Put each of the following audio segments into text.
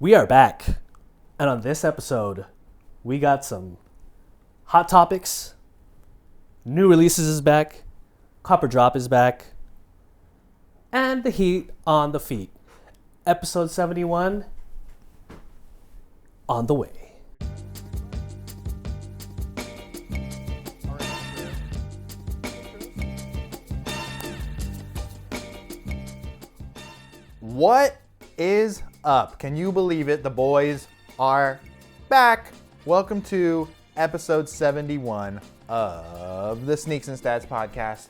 We are back, and on this episode, we got some hot topics. New releases is back, Copper Drop is back, and the heat on the feet. Episode 71 on the way. What is up? Can you believe it? The boys are back. Welcome to episode 71 of the Sneaks and Stats podcast.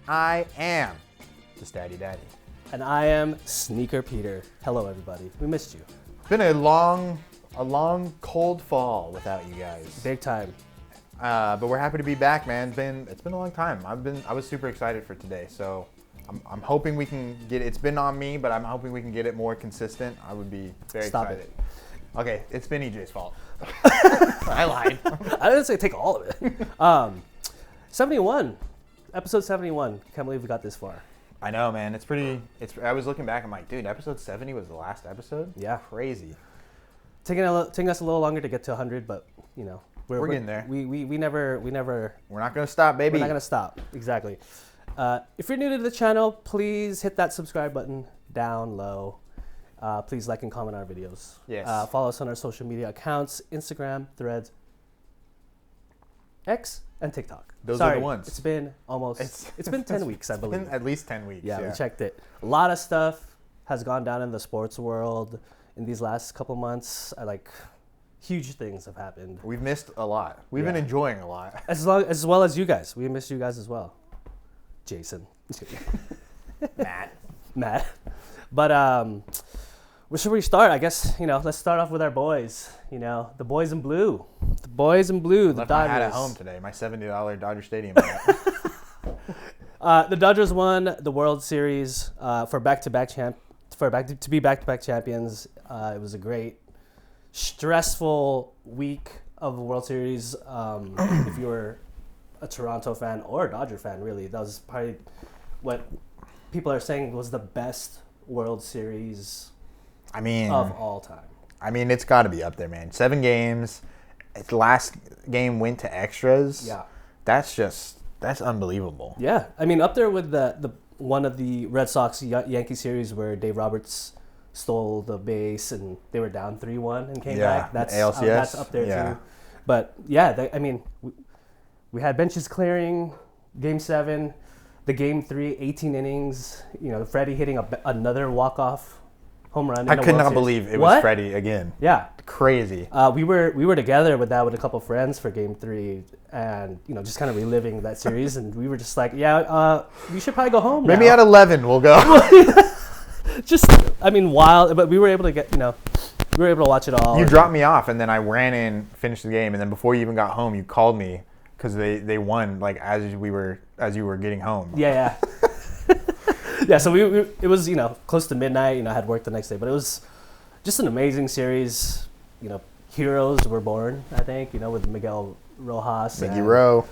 I am the Statty Daddy. And I am Sneaker Peter. Hello, everybody. We missed you. It's been a long cold fall without you guys. Big time. But we're happy to be back, man. It's been a long time. I was super excited for today, so I'm hoping we can get it. It's been on me, but I'm hoping we can get it more consistent. I would be very excited. Okay, it's been EJ's fault. I lied. I didn't say take all of it. 71. Episode 71. Can't believe we got this far. I know, man. I was looking back. I'm like, dude, episode 70 was the last episode? Yeah. Crazy. Taking us a little longer to get to 100, but, you know. We're getting there. We never... We're not going to stop, baby. We're not going to stop. Exactly. If you're new to the channel, please hit that subscribe button down low. Please like and comment on our videos. Yes. Follow us on our social media accounts, Instagram, Threads, X, and TikTok. Those are the ones. It's been it's been 10 weeks, I believe. It's been at least 10 weeks. Yeah, we checked it. A lot of stuff has gone down in the sports world in these last couple months. Huge things have happened. We've missed a lot. We've been enjoying a lot. As well as you guys. We missed you guys as well. Jason. Matt. But where should we start? I guess, let's start off with our boys. The boys in blue. The boys in blue, the Left Dodgers. my hat at home today, my $70 Dodger Stadium hat. The Dodgers won the World Series to be back-to-back champions. It was a great, stressful week of the World Series. If you were a Toronto fan or a Dodger fan, really, that was probably what people are saying was the best World Series of all time. I mean, it's got to be up there, man. 7 games. The last game went to extras. Yeah. That's unbelievable. Yeah. I mean, up there with the one of the Red Sox Yankee series where Dave Roberts stole the base and they were down 3-1 and came back. That's ALCS. That's up there too. But yeah, we had benches clearing, Game 7, the Game 3, 18 innings. Freddie hitting another walk-off home run. I could not believe it was Freddie again. Yeah, crazy. We were together with a couple of friends for Game 3, and just kind of reliving that series. And we were just like, we should probably go home. Maybe now. at 11 we'll go. Wild, but we were able to we were able to watch it all. You dropped me off, and then I ran in, finished the game, and then before you even got home, you called me because they won as you were getting home. Yeah. Yeah, so it was close to midnight. I had work the next day, but it was just an amazing series. Heroes were born, I think. With Miguel Rojas. Miggy Rowe.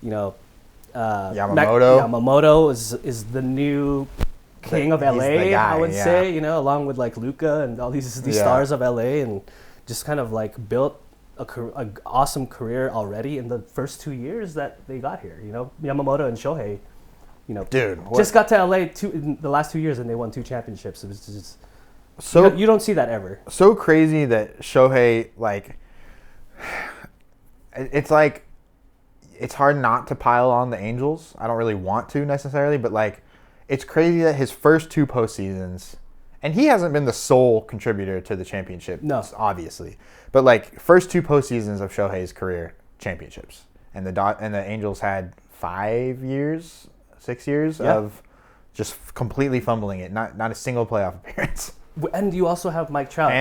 Yamamoto. Yamamoto is the new king of LA. Guy, I would say. Along with Luka and all these stars of LA, and just kind of built a awesome career already in the first 2 years that they got here. Yamamoto and Shohei. Just got to LA in the last 2 years and they won 2 championships. It was just so you don't see that ever. So crazy that Shohei it's hard not to pile on the Angels. I don't really want to necessarily, but it's crazy that his first 2 postseasons, and he hasn't been the sole contributor to the championship, obviously, but first 2 postseasons of Shohei's career, championships, and the Angels had 6 years of just completely fumbling it. Not a single playoff appearance. And you also have Mike Trout.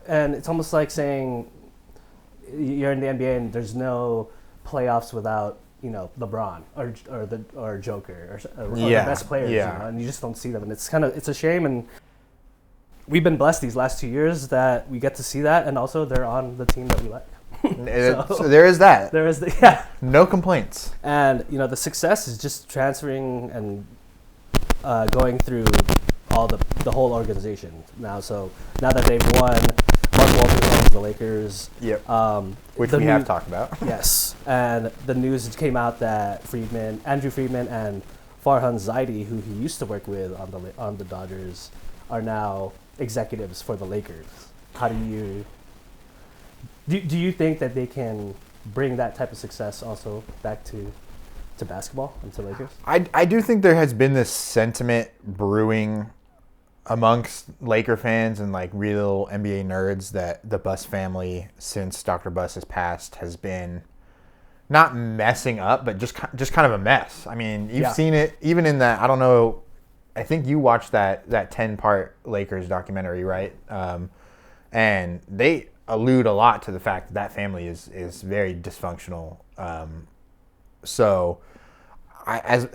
And it's almost like saying you're in the NBA and there's no playoffs without LeBron or Joker or the best players. And you just don't see them, and it's a shame. And we've been blessed these last 2 years that we get to see that, and also they're on the team that we like. So there is that. There is no complaints. And the success is just transferring and going through all the whole organization now. So now that they've won Walter owns the Lakers. Yep. Which we have talked about. Yes, and the news came out that Andrew Friedman, and Farhan Zaidi, who he used to work with on the Dodgers, are now executives for the Lakers. How do you think that they can bring that type of success also back to basketball and to Lakers? I do think there has been this sentiment brewing amongst Laker fans and like real NBA nerds that the Buss family, since Dr. Buss has passed, has been not messing up, but just kind of a mess. I mean, you've seen it even in that. I don't know. I think you watched that 10-part Lakers documentary, right? And they allude a lot to the fact that family is very dysfunctional. So,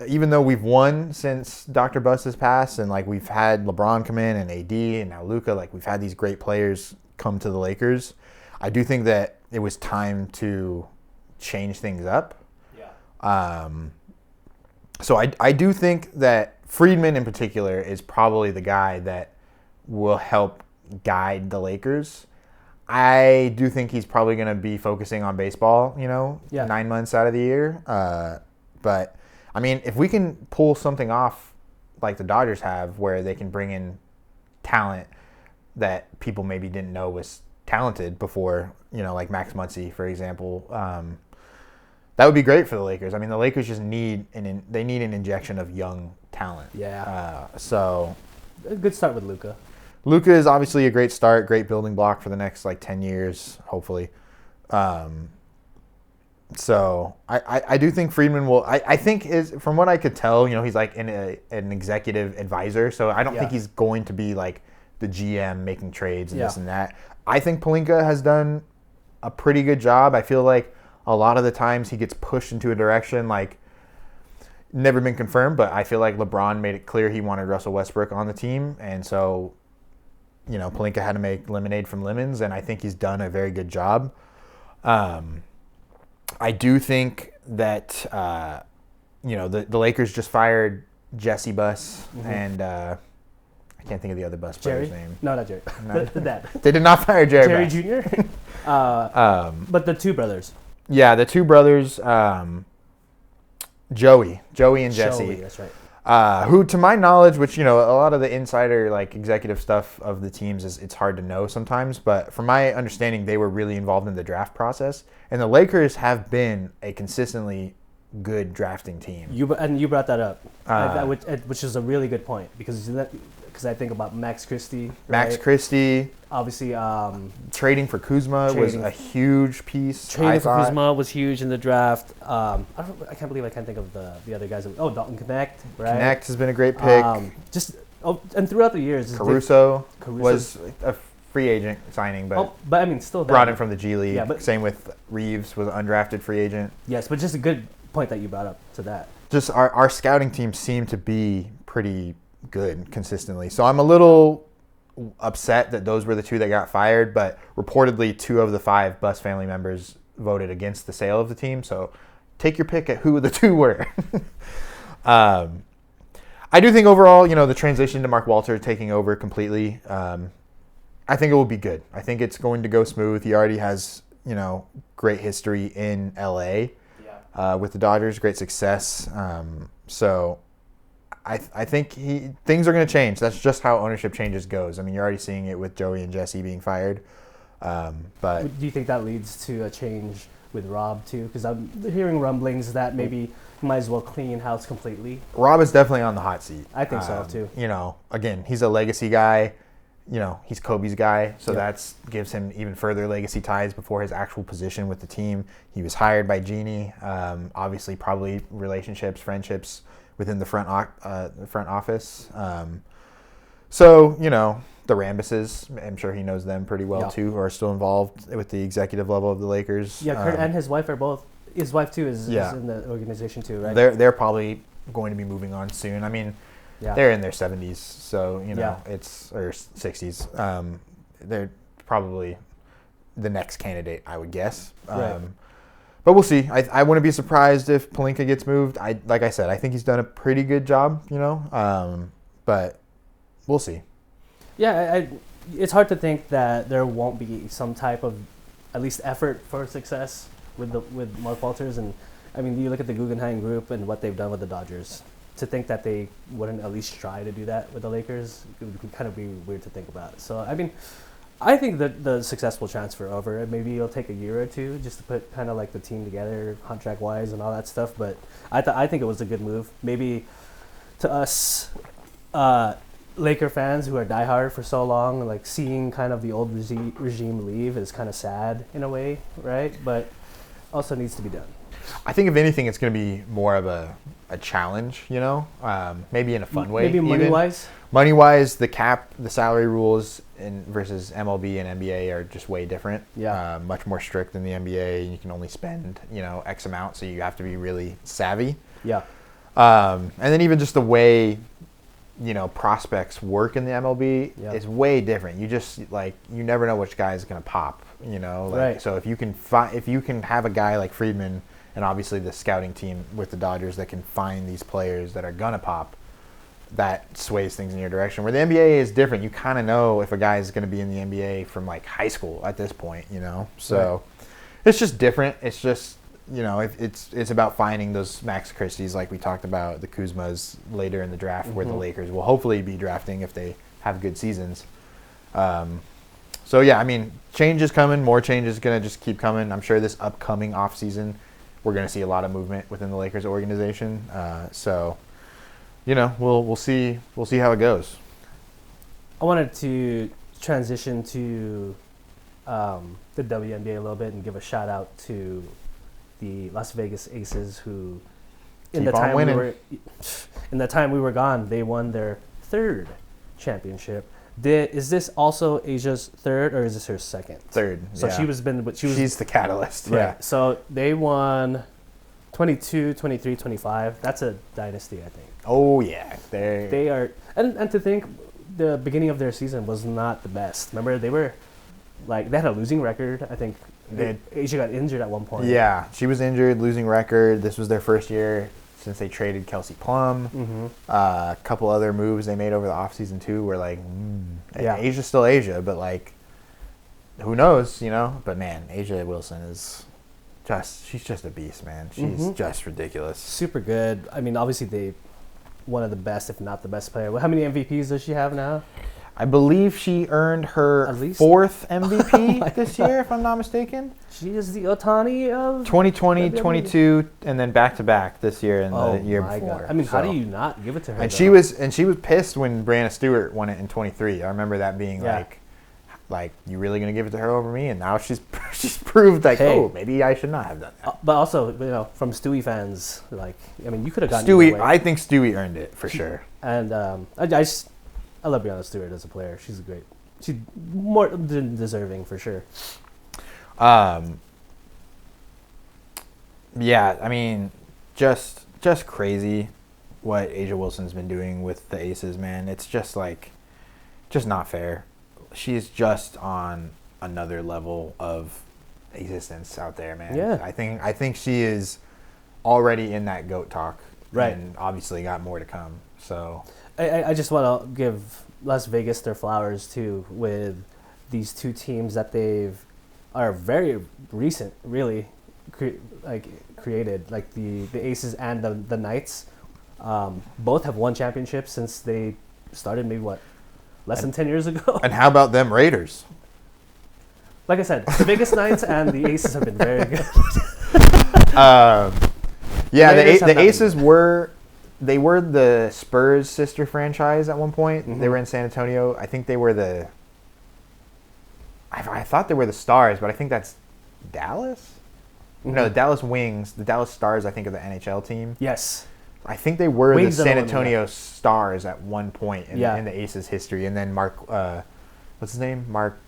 even though we've won since Dr. Buss has passed, and like we've had LeBron come in and AD and now Luka, like we've had these great players come to the Lakers, I do think that it was time to change things up. Yeah. So I do think that Friedman in particular is probably the guy that will help guide the Lakers. I do think he's probably going to be focusing on baseball, 9 months out of the year. But, I mean, if we can pull something off like the Dodgers have, where they can bring in talent that people maybe didn't know was talented before, like Max Muncy, for example, that would be great for the Lakers. I mean, the Lakers just need an injection of young talent. Yeah. So a good start with Luka. Luka is obviously a great start, great building block for the next 10 years, hopefully. So I do think Friedman will. I think from what I could tell, he's like an executive advisor. So I don't think he's going to be like the GM making trades and this and that. I think Pelinka has done a pretty good job. I feel like a lot of the times he gets pushed into a direction never been confirmed, but I feel like LeBron made it clear he wanted Russell Westbrook on the team, and so Pelinka had to make lemonade from lemons, and I think he's done a very good job. I do think that the Lakers just fired Jesse Buss and I can't think of the other Buss brother's name. No, not Jerry. The dad. They did not fire Jerry Buss. Jr. But the two brothers. Yeah, the two brothers, Joey and Jesse. Joey, that's right. Who, to my knowledge, which, a lot of the insider, executive stuff of the teams it's hard to know sometimes, but from my understanding, they were really involved in the draft process. And the Lakers have been a consistently good drafting team. You brought that up, which is a really good point, because I think about Max Christie. Max Christie. Obviously, trading for Kuzma was a huge piece. Trading for Kuzma was huge in the draft. I can't believe I can't think of the other guys. Dalton Connect, right? Connect has been a great pick. And throughout the years, Caruso was a free agent signing, but I mean, still brought in from the G League. Yeah, but same with Reeves, was an undrafted free agent. Yes, but just a good point that you brought up to that. Just our scouting team seemed to be pretty good consistently. So I'm a little upset that those were the two that got fired, but reportedly 2 of the 5 Buss family members voted against the sale of the team. So take your pick at who the 2 were. I do think overall, the transition to Mark Walter taking over completely, I think it will be good. I think it's going to go smooth. He already has, great history in LA with the Dodgers, great success. So I think things are going to change. That's just how ownership changes goes. I mean, you're already seeing it with Joey and Jesse being fired. But do you think that leads to a change with Rob too? Because I'm hearing rumblings that maybe he might as well clean house completely. Rob is definitely on the hot seat. I think so too. Again, he's a legacy guy. He's Kobe's guy, so that gives him even further legacy ties before his actual position with the team. He was hired by Jeannie. Obviously, probably relationships, friendships within the front office. So, the Rambuses, I'm sure he knows them pretty well too, are still involved with the executive level of the Lakers. Yeah, Kurt and his wife are both. His wife too is in the organization too, right? They're probably going to be moving on soon. I mean, they're in their 70s, so it's or 60s. They're probably the next candidate, I would guess. Right. But we'll see. I wouldn't be surprised if Pelinka gets moved. Like I said, I think he's done a pretty good job, but we'll see. Yeah, it's hard to think that there won't be some type of at least effort for success with Mark Walters. And I mean, you look at the Guggenheim Group and what they've done with the Dodgers. To think that they wouldn't at least try to do that with the Lakers, it would kind of be weird to think about. So I mean, I think that the success will transfer over. Maybe it'll take a year or two just to put kind of like the team together, contract wise and all that stuff. But I think it was a good move. Maybe to us, Laker fans who are diehard for so long, like seeing kind of the old regime leave is kind of sad in a way, right? But also needs to be done. I think if anything, it's going to be more of a challenge, you know, maybe in a fun way. Maybe money-wise? Money-wise, the salary rules versus MLB and NBA are just way different. Yeah. Much more strict than the NBA. You can only spend, X amount, so you have to be really savvy. Yeah. And then even just the way, prospects work in the MLB is way different. You just, you never know which guy is going to pop, Right. So if you can have a guy like Friedman, and obviously the scouting team with the Dodgers that can find these players that are going to pop, that sways things in your direction. Where the NBA is different. You kind of know if a guy is going to be in the NBA from high school at this point, So It's just different. It's just, it's about finding those Max Christies like we talked about, the Kuzmas later in the draft where the Lakers will hopefully be drafting if they have good seasons. So, yeah, I mean, change is coming. More change is going to just keep coming. I'm sure this upcoming offseason we're going to see a lot of movement within the Lakers organization. So, we'll see how it goes. I wanted to transition to the WNBA a little bit and give a shout out to the Las Vegas Aces, who in the time we were gone, they won their third championship. Is this also Asia's third, or is this her second? Third. So yeah. She's the catalyst. Right. Yeah. So they won 22, 23, 25. That's a dynasty, I think. Oh yeah. They are, and to think the beginning of their season was not the best. Remember, they were they had a losing record. I think Asia got injured at one point. Yeah, she was injured, losing record. This was their first year since they traded Kelsey Plum. A couple other moves they made over the offseason too were Asia's still Asia, but who knows, But man, Asia Wilson is she's just a beast, man. She's just ridiculous. Super good. I mean, obviously one of the best, if not the best player. How many MVPs does she have now? I believe she earned her fourth MVP this year, if I'm not mistaken. She is the Ohtani of 2020, 22, and then back-to-back this year and the year before. God. I mean, how do you not give it to her? And she was pissed when Brianna Stewart won it in 23. I remember that being you really gonna give it to her over me? And now she's proved maybe I should not have done that. But also, from Stewie fans, you could have gotten Stewie. I think Stewie earned it for sure. And I love Brianna Stewart as a player. She's more than deserving for sure. Yeah, I mean, just crazy what Asia Wilson's been doing with the Aces, man. It's just not fair. She's just on another level of existence out there, man. Yeah. I think she is already in that GOAT talk. Right. And obviously got more to come. So I just want to give Las Vegas their flowers too with these two teams that are very recent, really created, the Aces and the Knights. Both have won championships since they started maybe less than 10 years ago. And how about them Raiders? Like I said, the Vegas Knights and the Aces have been very good. Yeah, the Aces were the Spurs sister franchise at one point. Mm-hmm. They were in San Antonio. I think they were I thought they were the Stars, but I think that's Dallas. Mm-hmm. No, the Dallas Wings. The Dallas Stars, I think, are the NHL team. Yes. I think they were the San Antonio Stars at one point in the Aces history. And then Mark, what's his name? Mark,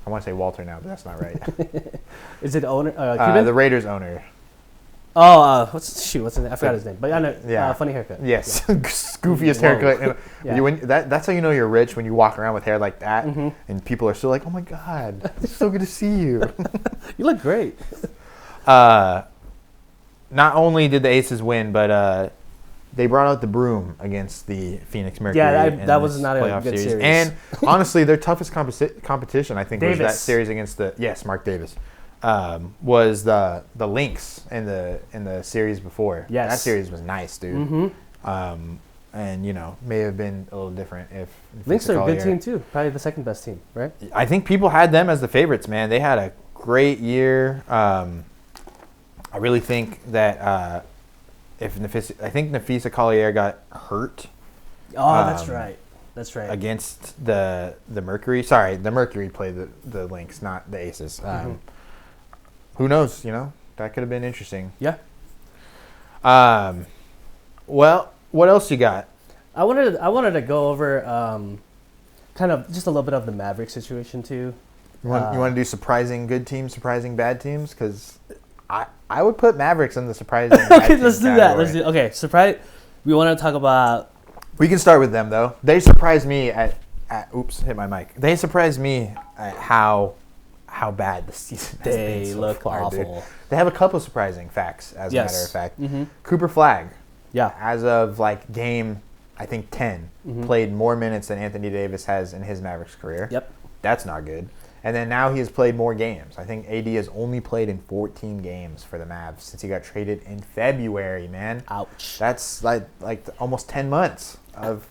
I want to say Walter now, but that's not right. Is it owner? Cuban? The Raiders owner. Oh, what's his name? I forgot his name. But I know, funny haircut. Yes, goofiest haircut. That's how you know you're rich, when you walk around with hair like that, and people are still like, "Oh my God, it's so good to see you." You look great. Not only did the Aces win, but they brought out the broom against the Phoenix Mercury. Yeah, that was not a good series. And honestly, their toughest competition, I think, Davis. was that series against Mark Davis, was the Lynx in the series before. Yes. That series was nice, dude. Mm-hmm. And may have been a little different if Lynx are a good team too. Probably the second best team, right? I think people had them as the favorites, man. They had a great year. I really think that I think Nafisa Collier got hurt. Oh, that's right. That's right. Against the Mercury. Sorry, the Mercury played the Lynx, not the Aces. Who knows? That could have been interesting. Yeah. Well, what else you got? I wanted to go over kind of just a little bit of the Maverick situation too. You want to do surprising good teams, surprising bad teams? Because I would put Mavericks in the surprising bad okay, team let's do category. that. Okay, surprise. We want to talk about. We can start with them though. They surprised me at oops, hit my mic. They surprised me at how bad the season has been so look far, awful. dude. They have a couple surprising facts, as a matter of fact. Mm-hmm. Cooper Flagg, Yeah. as of game, I think 10, played more minutes than Anthony Davis has in his Mavericks career. Yep. That's not good. And then now he has played more games. I think AD has only played in 14 games for the Mavs since he got traded in February, man. Ouch. That's like almost 10 months of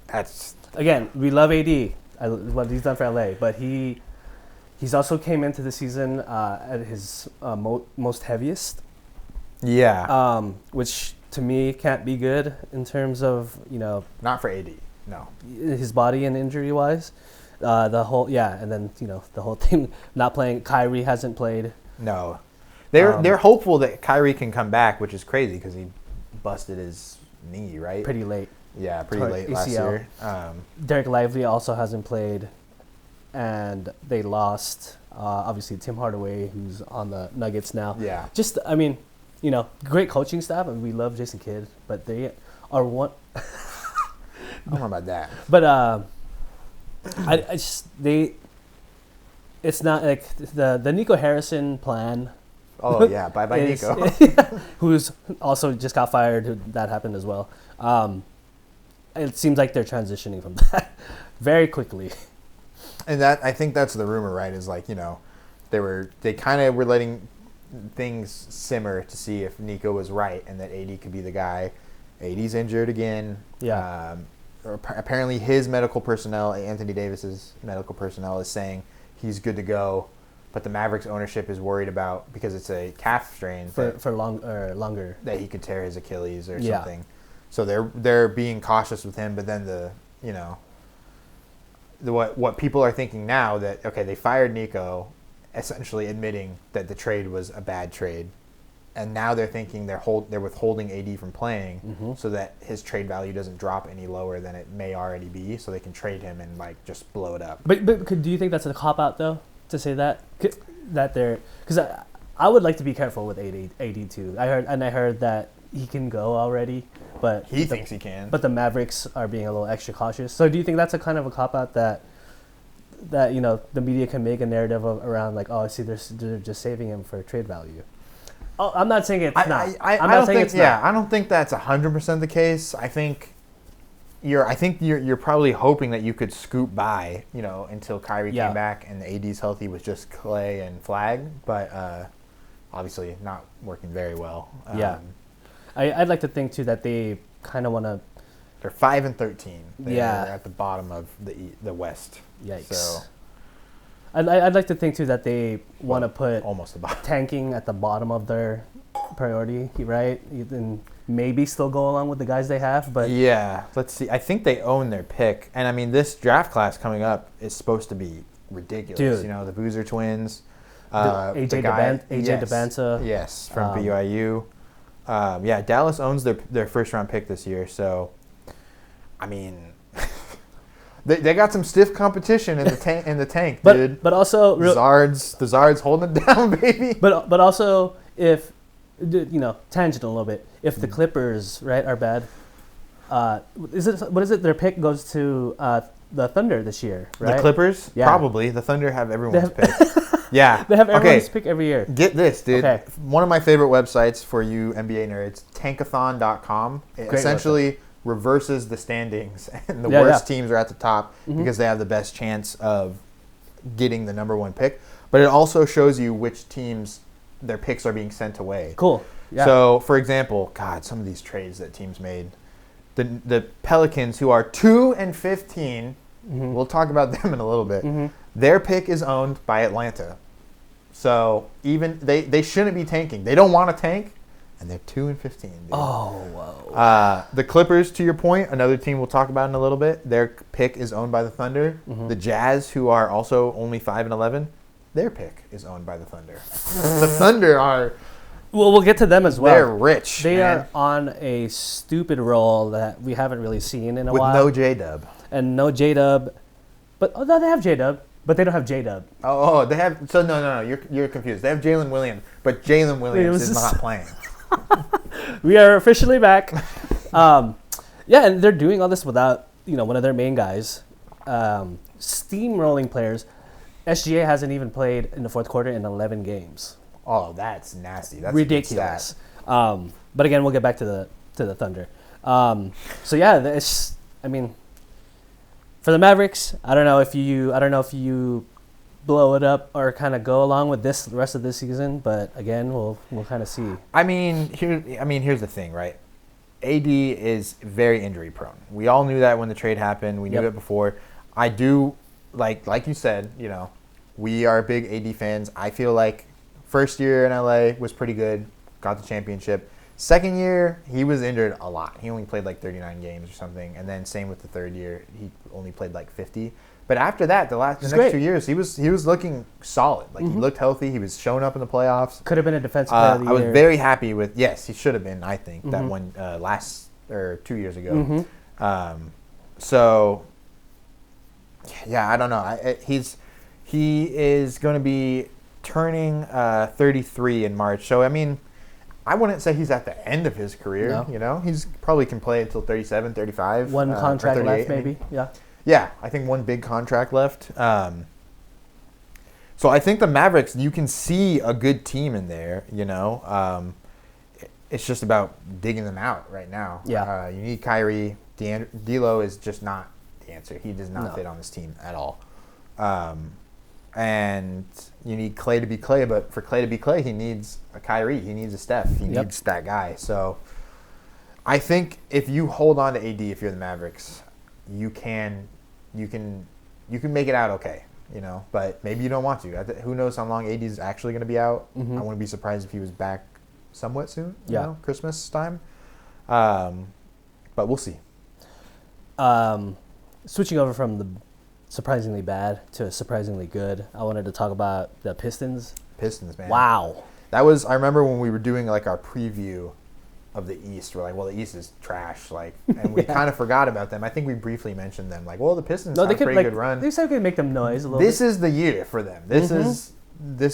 that's. Again, we love AD. What he's done for LA, but he's also came into the season at his most heaviest. Yeah. Which to me can't be good in terms of Not for AD. No. his body and injury wise. The whole and then the whole thing not playing. Kyrie hasn't played. No. They're hopeful that Kyrie can come back, which is crazy because he busted his knee, right? Pretty late. Yeah, pretty late last ACL. year. Derek Lively also hasn't played, and they lost obviously Tim Hardaway, who's on the Nuggets now. Yeah. Just great coaching staff, and we love Jason Kidd, but they are one. I don't know about that. But it's not like the Nico Harrison plan. Oh yeah, bye Nico. Who's also just got fired. That happened as well. It seems like they're transitioning from that very quickly. And I think that's the rumor, right? Is they kind of were letting things simmer to see if Nico was right and that AD could be the guy. AD's injured again. Yeah. Apparently his medical personnel, Anthony Davis's medical personnel, is saying he's good to go, but the Mavericks ownership is worried about because it's a calf strain for longer that he could tear his Achilles or something. So they're being cautious with him, but then what people are thinking now that they fired Nico, essentially admitting that the trade was a bad trade, and now they're thinking they're withholding AD from playing so that his trade value doesn't drop any lower than it may already be, so they can trade him and just blow it up. But do you think that's a cop out though to say that they're because I would like to be careful with AD too. I heard that he can go already, but he thinks he can. But the Mavericks are being a little extra cautious. So do you think that's a kind of a cop out that the media can make a narrative around they're just saving him for trade value? Oh, I'm not saying it's not. I'm not saying it's not. I don't think that's 100% the case. I think you're probably hoping that you could scoop by, until Kyrie came back and the AD's healthy with just Clay and Flagg, but obviously not working very well. I'd like to think too that they kind of want to. They're 5-13. They're at at the bottom of the West. Yikes. So I'd like to think too that they want to put almost the bottom. Tanking at the bottom of their priority, right? And maybe still go along with the guys they have, but yeah. Let's see. I think they own their pick, and I mean this draft class coming up is supposed to be ridiculous. Dude. The Boozer twins, AJ Debanta, yes, from BYU. Dallas owns their first round pick this year, so I mean. They got some stiff competition in the tank, dude. But also the Zards holding it down, baby. But also if tangent a little bit. If the Clippers are bad, what is it? Their pick goes to the Thunder this year, right? The Clippers, Yeah. probably. The Thunder have everyone's pick. Yeah. They have everyone's pick every year. Get this, dude. Okay. One of my favorite websites for you NBA nerds, tankathon.com. It essentially reverses the standings, and the worst teams are at the top because they have the best chance of getting the number one pick. But it also shows you which teams their picks are being sent away. Cool. Yeah. So, for example, God, some of these trades that teams made. The Pelicans, who are 2-15, we'll talk about them in a little bit. Their pick is owned by Atlanta. So even they shouldn't be tanking. They don't want to tank, and they're 2-15. Dude. Oh, whoa. The Clippers, to your point, another team we'll talk about in a little bit. Their pick is owned by the Thunder. The Jazz, who are also only 5-11, their pick is owned by the Thunder. The Thunder are. Well, we'll get to them as well. They're rich. They are on a stupid roll that we haven't really seen in a while. With no J-Dub. And no J-Dub. But, no, they have J-Dub, but they don't have J-Dub. Oh, they have. So, no. You're confused. They have Jalen Williams, but Jalen Williams is not playing. We are officially back. And they're doing all this without, one of their main guys. Steamrolling players. SGA hasn't even played in the fourth quarter in 11 games. Oh, that's nasty. That's ridiculous. But again, we'll get back to the Thunder. It's. I mean, for the Mavericks, I don't know if you blow it up or kind of go along with this the rest of this season. But again, we'll kind of see. Here's the thing, right? AD is very injury prone. We all knew that when the trade happened. We knew it before. I do like you said. We are big AD fans. I feel like. First year in LA was pretty good, got the championship. Second year, he was injured a lot. He only played like 39 games or something. And then same with the third year, he only played like 50. But after that, the next 2 years, he was looking solid. Like he looked healthy. He was showing up in the playoffs. Could have been a defensive player of the year. I was very happy with. Yes, he should have been. I think that one 2 years ago. I don't know. He is going to be turning 33 in March. So, I wouldn't say he's at the end of his career. No. He's probably can play until 37, 35. One contract left, maybe. Yeah. Yeah, I think one big contract left. So I think the Mavericks, you can see a good team in there, It's just about digging them out right now. Yeah. You need Kyrie. D'Lo is just not the answer. He does not fit on this team at all. And you need Clay to be Clay, but for Clay to be Clay, he needs a Kyrie. He needs a Steph. He needs that guy. So I think if you hold on to AD, if you're the Mavericks, you can make it out okay, But maybe you don't want to. Who knows how long AD is actually going to be out? I wouldn't be surprised if he was back somewhat soon. Christmas time. But we'll see. Switching over from the surprisingly bad to surprisingly good, I wanted to talk about the Pistons. Pistons, man. Wow. I remember when we were doing like our preview of the East, we're like, well, the East is trash, and we kind of forgot about them. I think we briefly mentioned them, the Pistons have a pretty good run. They said we could make them noise a little This bit. is the year for them. This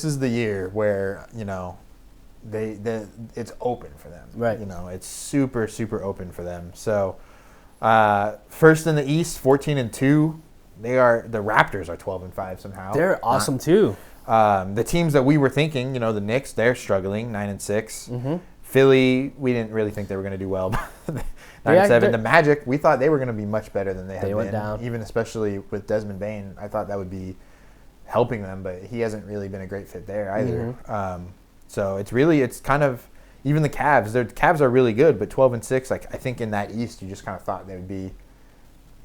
is the year where, it's open for them. Right. It's super, super open for them. So, first in the East, 14-2. The Raptors are 12-5 somehow. They're awesome too. The teams that we were thinking, the Knicks, they're struggling, 9-6. Philly, we didn't really think they were going to do well. 9-7. The Magic, we thought they were going to be much better than they have been. Went down. Even especially with Desmond Bane, I thought that would be helping them, but he hasn't really been a great fit there either. So it's kind of even the Cavs. The Cavs are really good, but 12-6. I think in that East, you just kind of thought they would be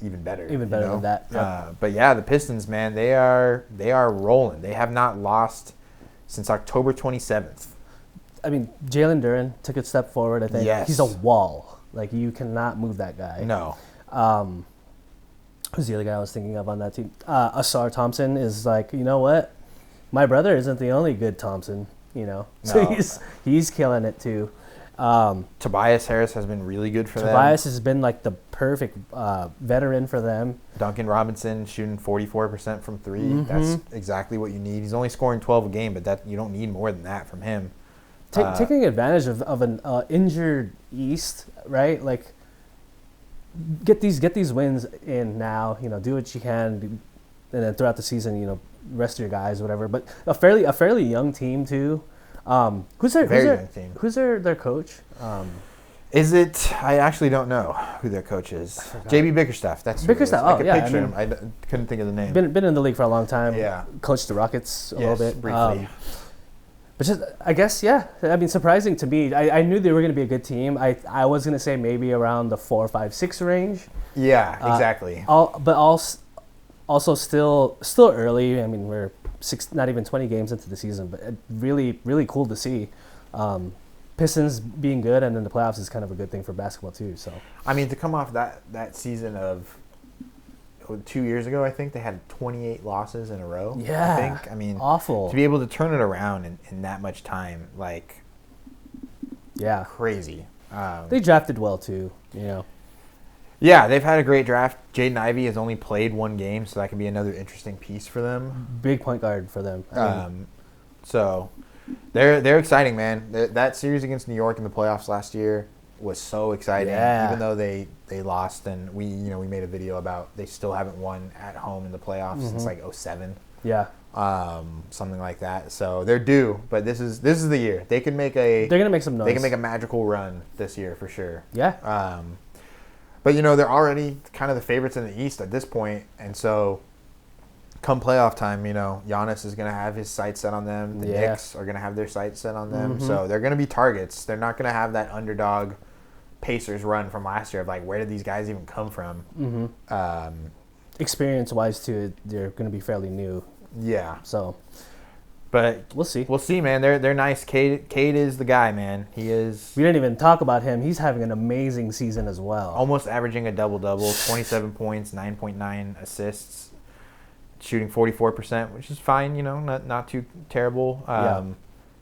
even better. Even better than that. Yep. But yeah, the Pistons, man, they are rolling. They have not lost since October 27th. Jalen Duren took a step forward, I think. Yes. He's a wall. You cannot move that guy. No. Who's the other guy I was thinking of on that team? Asar Thompson is you know what? My brother isn't the only good Thompson, So he's killing it too. Tobias Harris has been really good for them. Tobias has been the perfect veteran for them. Duncan Robinson shooting 44% from three. That's exactly what you need. He's only scoring 12 a game, but you don't need more than that from him. Taking advantage of an injured East, right? Get these wins in now. Do what you can, and then throughout the season, rest of your guys, whatever. But a fairly young team too. Who's their coach? Is it? I actually don't know who their coach is. JB Bickerstaff. That's Bickerstaff. I could picture him. I couldn't think of the name. Been in the league for a long time. Yeah. Coached the Rockets a little bit briefly. But just, I guess, yeah. I mean, surprising to me. I knew they were going to be a good team. I was going to say maybe around the 4, 5, 6 range. Yeah, exactly. But also still early. I mean, we're not even 20 games into the season, but really, really cool to see. Pistons being good, and then the playoffs is kind of a good thing for basketball too. So I mean, to come off that season of 2 years ago, I think they had 28 losses in a row. Yeah, I think. I mean, awful to be able to turn it around in that much time, like, yeah, crazy. They drafted well too, you know. Yeah, they've had a great draft. Jaden Ivey has only played 1 game, so that could be another interesting piece for them. Big point guard for them. So they're exciting, man. That series against New York in the playoffs last year was so exciting. Yeah. Even though they lost, and we made a video about they still haven't won at home in the playoffs since like 2007. Yeah. Something like that. So they're due, but this is the year. They're gonna make some noise. They can make a magical run this year for sure. Yeah. But they're already kind of the favorites in the East at this point, and so come playoff time, Giannis is going to have his sights set on them. The Knicks are going to have their sights set on them. Mm-hmm. So they're going to be targets. They're not going to have that underdog Pacers run from last year of like, where did these guys even come from? Mm-hmm. Experience-wise, too, they're going to be fairly new. Yeah. So, but we'll see. We'll see, man. They're nice. Cade is the guy, man. He is. We didn't even talk about him. He's having an amazing season as well. Almost averaging a double-double, 27 points, 9.9 assists. Shooting 44%, which is fine, not too terrible.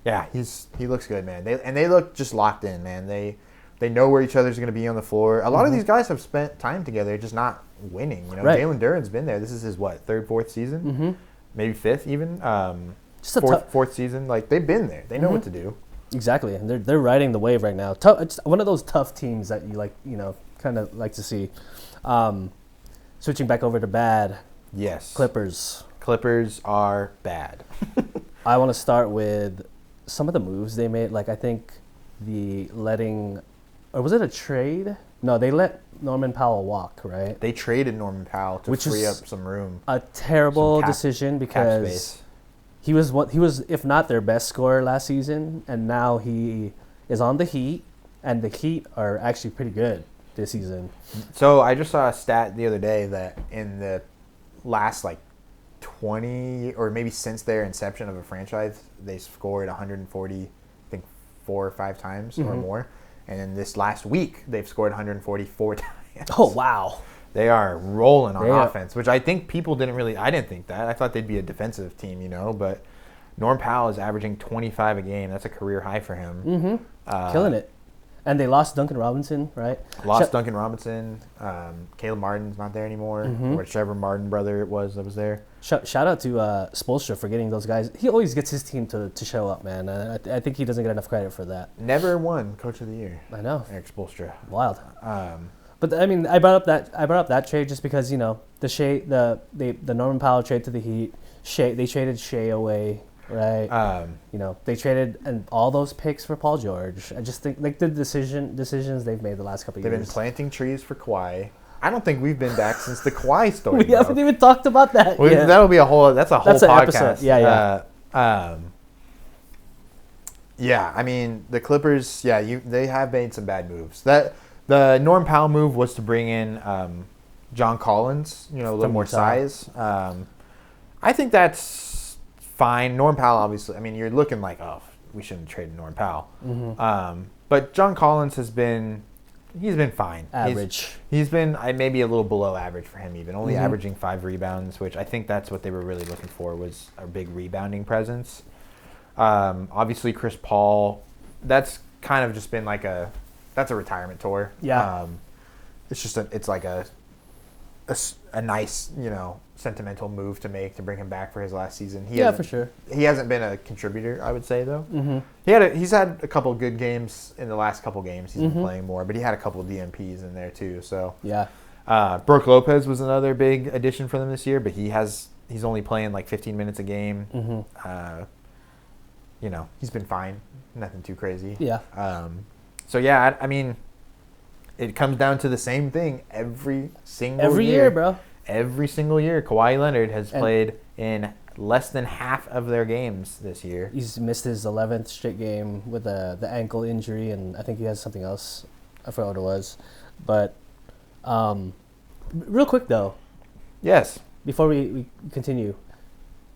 Yeah, he looks good, man. They look just locked in, man. They know where each other's going to be on the floor. A lot of these guys have spent time together, just not winning. Right. Jalen Duren's been there. This is his third, fourth season, maybe fifth even. Just fourth season. Like they've been there. They know what to do. Exactly, and they're riding the wave right now. It's one of those tough teams that you kind of like to see. Switching back over to bad. Yes. Clippers are bad. I want to start with some of the moves they made. Like, I think or was it a trade? No, they let Norman Powell walk, right? They traded Norman Powell to free up some room. A terrible decision because he was, if not their best scorer last season, and now he is on the Heat, and the Heat are actually pretty good this season. So I just saw a stat the other day that in the last 20 or maybe since their inception of a franchise, they scored 140, I think 4 or 5 times or more, and in this last week they've scored 144 times. Oh wow, they are rolling on offense, which I think I didn't think that. I thought they'd be a defensive team, but Norm Powell is averaging 25 a game. That's a career high for him. Killing it. And they lost Duncan Robinson, right? Duncan Robinson. Caleb Martin's not there anymore. Whichever Martin brother it was that was there. Shout out to Spoelstra for getting those guys. He always gets his team to show up, man. I think he doesn't get enough credit for that. Never won Coach of the Year. I know. Eric Spoelstra. Wild. But I mean, I brought up that trade just because the Norman Powell trade to the Heat. They traded Shea away. Right. They traded and all those picks for Paul George. I just think the decisions they've made the last couple of years. They've been planting trees for Kawhi. I don't think we've been back since the Kawhi story. We haven't even talked about that yet. That'll be a whole podcast. Episode. Yeah. Yeah, I mean the Clippers. Yeah, they have made some bad moves. That the Norm Powell move was to bring in John Collins. A little more size. I think that's fine. Norm Powell, obviously. I mean, you're looking like, we shouldn't have traded Norm Powell. But John Collins he's been fine. Average. He's been maybe a little below average for him even. Only averaging 5 rebounds, which I think that's what they were really looking for, was a big rebounding presence. Obviously, Chris Paul, that's kind of just been that's a retirement tour. Yeah. It's just it's like a nice, sentimental move to make to bring him back for his last season. For sure. He hasn't been a contributor, I would say, though. He's had a couple of good games in the last couple games. He's been playing more, but he had a couple of DMPs in there too. So yeah. Brook Lopez was another big addition for them this year, but he has He's only playing like 15 minutes a game. Mm-hmm. He's been fine. Nothing too crazy. Yeah. So, yeah, I mean, it comes down to the same thing every single year, bro. Every single year. Kawhi Leonard has played in less than half of their games this year. He's missed his 11th straight game with the ankle injury, and I think he has something else. I forgot what it was. But real quick, though. Yes. Before we continue,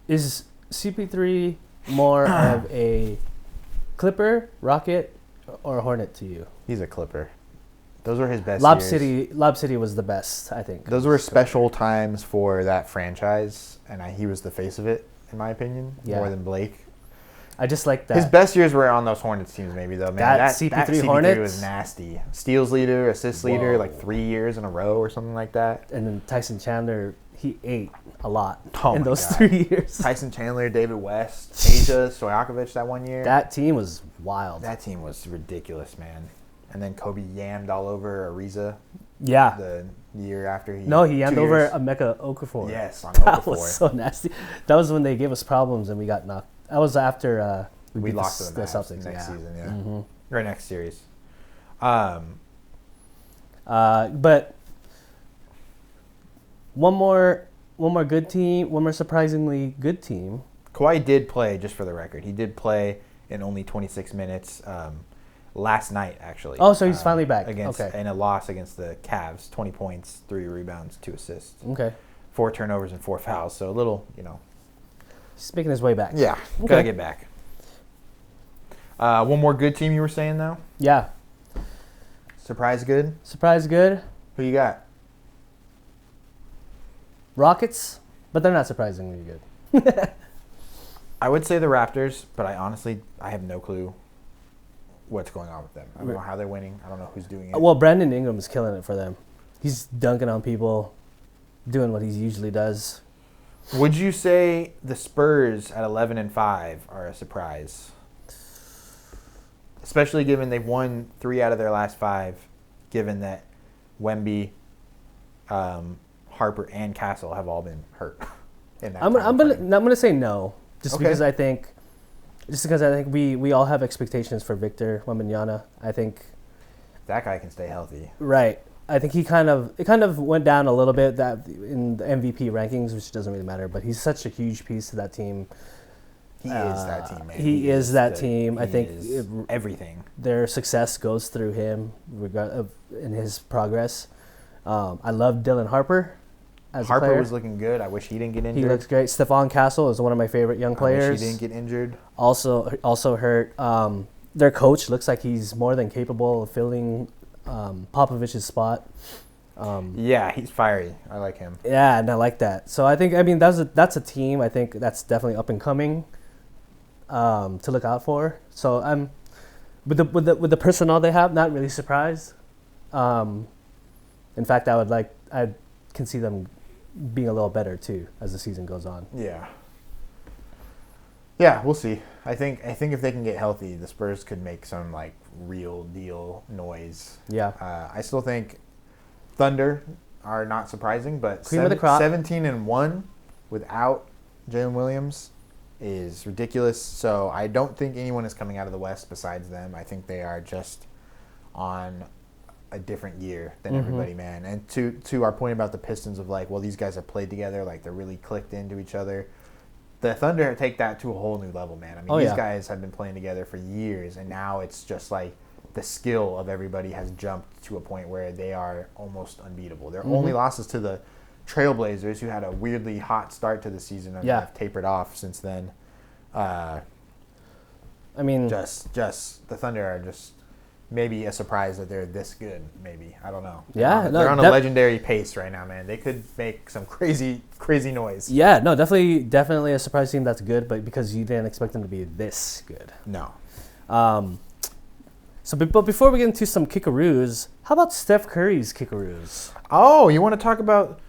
is CP3 more of a Clipper, Rocket, or a Hornet to you? He's a Clipper. Those were his best years. Lob City was the best, I think. Those were special times for that franchise, and he was the face of it, in my opinion, more than Blake. I just like that. His best years were on those Hornets teams, maybe, though. Man, that CP3 Hornets was nasty. Steals leader, assists leader, like 3 years in a row or something like that. And then Tyson Chandler, he ate a lot in those God. 3 years. Tyson Chandler, David West, Peja, Stojakovic that 1 year. That team was wild. That team was ridiculous, man. And then Kobe yammed all over Ariza. Yeah. The year after he... No, he yammed over Emeka Okafor. Yes, on That Okafor. was so nasty. That was when they gave us problems and we got knocked. That was after we lost to the Celtics next season, yeah. Mm-hmm. Or next series. But one more good team, one more surprisingly good team. Kawhi did play, just for the record. He did play in only 26 minutes last night, actually. Oh, so he's finally back. In a loss against the Cavs. 20 points, 3 rebounds, 2 assists. Okay. 4 turnovers and 4 fouls. So a little, He's making his way back. Yeah, gotta get back. One more good team you were saying, though? Yeah. Surprise good? Surprise good. Who you got? Rockets, but they're not surprisingly good. I would say the Raptors, but I have no clue what's going on with them. I don't know how they're winning. I don't know who's doing it. Well, Brandon Ingram is killing it for them. He's dunking on people, doing what he usually does. Would you say the Spurs at 11-5 are a surprise? Especially given they've won 3 out of their last 5, given that Wemby, Harper, and Castle have all been hurt. I'm gonna say no, because I think we all have expectations for Victor Wembanyama. I think that guy can stay healthy. Right. I think it kind of went down a little bit that in the MVP rankings, which doesn't really matter. But he's such a huge piece to that team. He is that team, man. He is that team. I think everything. Their success goes through him, in his progress. I love Dylan Harper. Harper was looking good. I wish he didn't get injured. He looks great. Stephon Castle is one of my favorite young players. I wish he didn't get injured. Also hurt. Their coach looks like he's more than capable of filling Popovich's spot. Yeah, he's fiery. I like him. Yeah, and I like that. So that's a team. I think that's definitely up and coming. To look out for. So I'm with the personnel they have, not really surprised. In fact, I can see them being a little better too as the season goes on. Yeah. Yeah, we'll see. I think if they can get healthy, the Spurs could make some like real deal noise. Yeah. I still think Thunder are not surprising, but cream of the crop. 17-1 without Jalen Williams is ridiculous. So I don't think anyone is coming out of the West besides them. I think they are just on a different year than everybody, man. And to our point about the Pistons of like, well, these guys have played together, like they're really clicked into each other. The Thunder take that to a whole new level, man. I mean, these guys have been playing together for years, and now it's just like the skill of everybody has jumped to a point where they are almost unbeatable. Their only losses to the Trailblazers, who had a weirdly hot start to the season and have tapered off since then. I mean, just the Thunder are just maybe a surprise that they're this good. Maybe, I don't know. Yeah, they're on a legendary pace right now, man. They could make some crazy noise. Yeah, no, definitely a surprise team that's good, but because you didn't expect them to be this good. No. But before we get into some kickaroos, how about Steph Curry's kickaroos? Oh, you want to talk about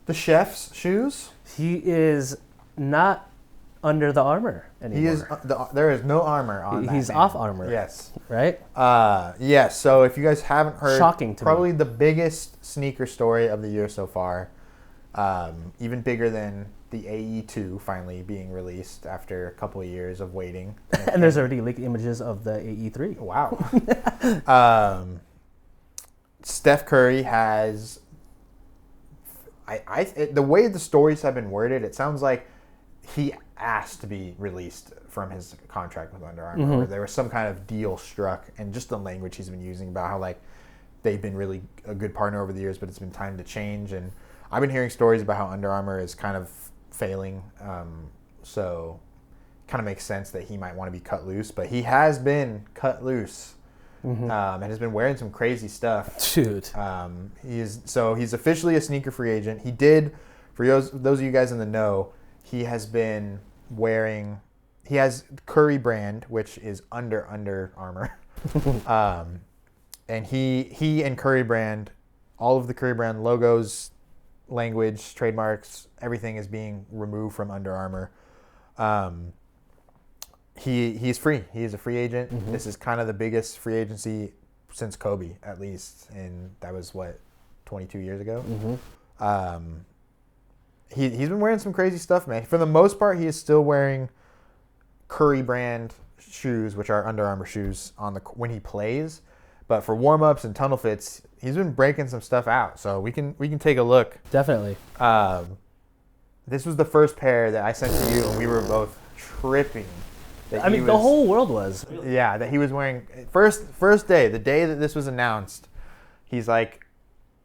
the chef's shoes? He is not under the armor anymore. He is. There is no armor on that. He's off armor. Yes. Right? Yes. So if you guys haven't heard, shocking to probably me. The biggest sneaker story of the year so far, even bigger than the AE2 finally being released after a couple of years of waiting. And there's already leaked images of the AE3. Wow. Steph Curry has... the way the stories have been worded, it sounds like he asked to be released from his contract with Under Armour. Or there was some kind of deal struck, and just the language he's been using about how like they've been really a good partner over the years, but it's been time to change. And I've been hearing stories about how Under Armour is kind of failing, so kind of makes sense that he might want to be cut loose. But he has been cut loose, and has been wearing some crazy stuff. Dude, he's officially a sneaker free agent. He did, for those of you guys in the know, he has been wearing. He has Curry brand, which is Under Armour. And he and Curry brand, all of the Curry brand logos, language, trademarks, everything is being removed from Under Armour. He's free. He is a free agent. This is kind of the biggest free agency since Kobe, at least, and that was 22 years ago. He's been wearing some crazy stuff, man. For the most part, he is still wearing Curry brand shoes, which are Under Armour shoes, when he plays. But for warm-ups and tunnel fits, he's been breaking some stuff out. So we can take a look. Definitely. This was the first pair that I sent to you, and we were both tripping. The whole world was. Yeah, that he was wearing. First day, the day that this was announced, he's like,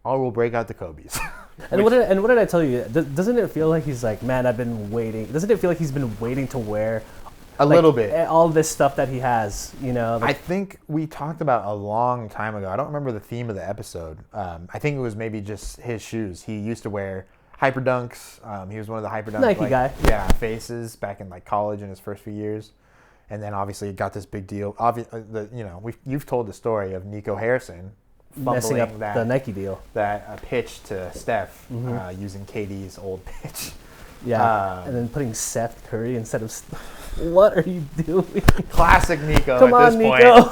"Oh, we'll break out the Kobe's." And what did I tell you? Doesn't it feel like he's like, man, I've been waiting. Doesn't it feel like he's been waiting to wear a little bit all this stuff that he has? You know, I think we talked about a long time ago. I don't remember the theme of the episode. I think it was maybe just his shoes. He used to wear Hyper Dunks. He was one of the Hyper Dunk Nike guy. Yeah, faces back in like college in his first few years, and then obviously he got this big deal. You've told the story of Nico Harrison messing up the Nike deal. That pitch to Steph using KD's old pitch. Yeah, and then putting Seth Curry instead of. What are you doing? Classic Nico. Come at on, this Nico.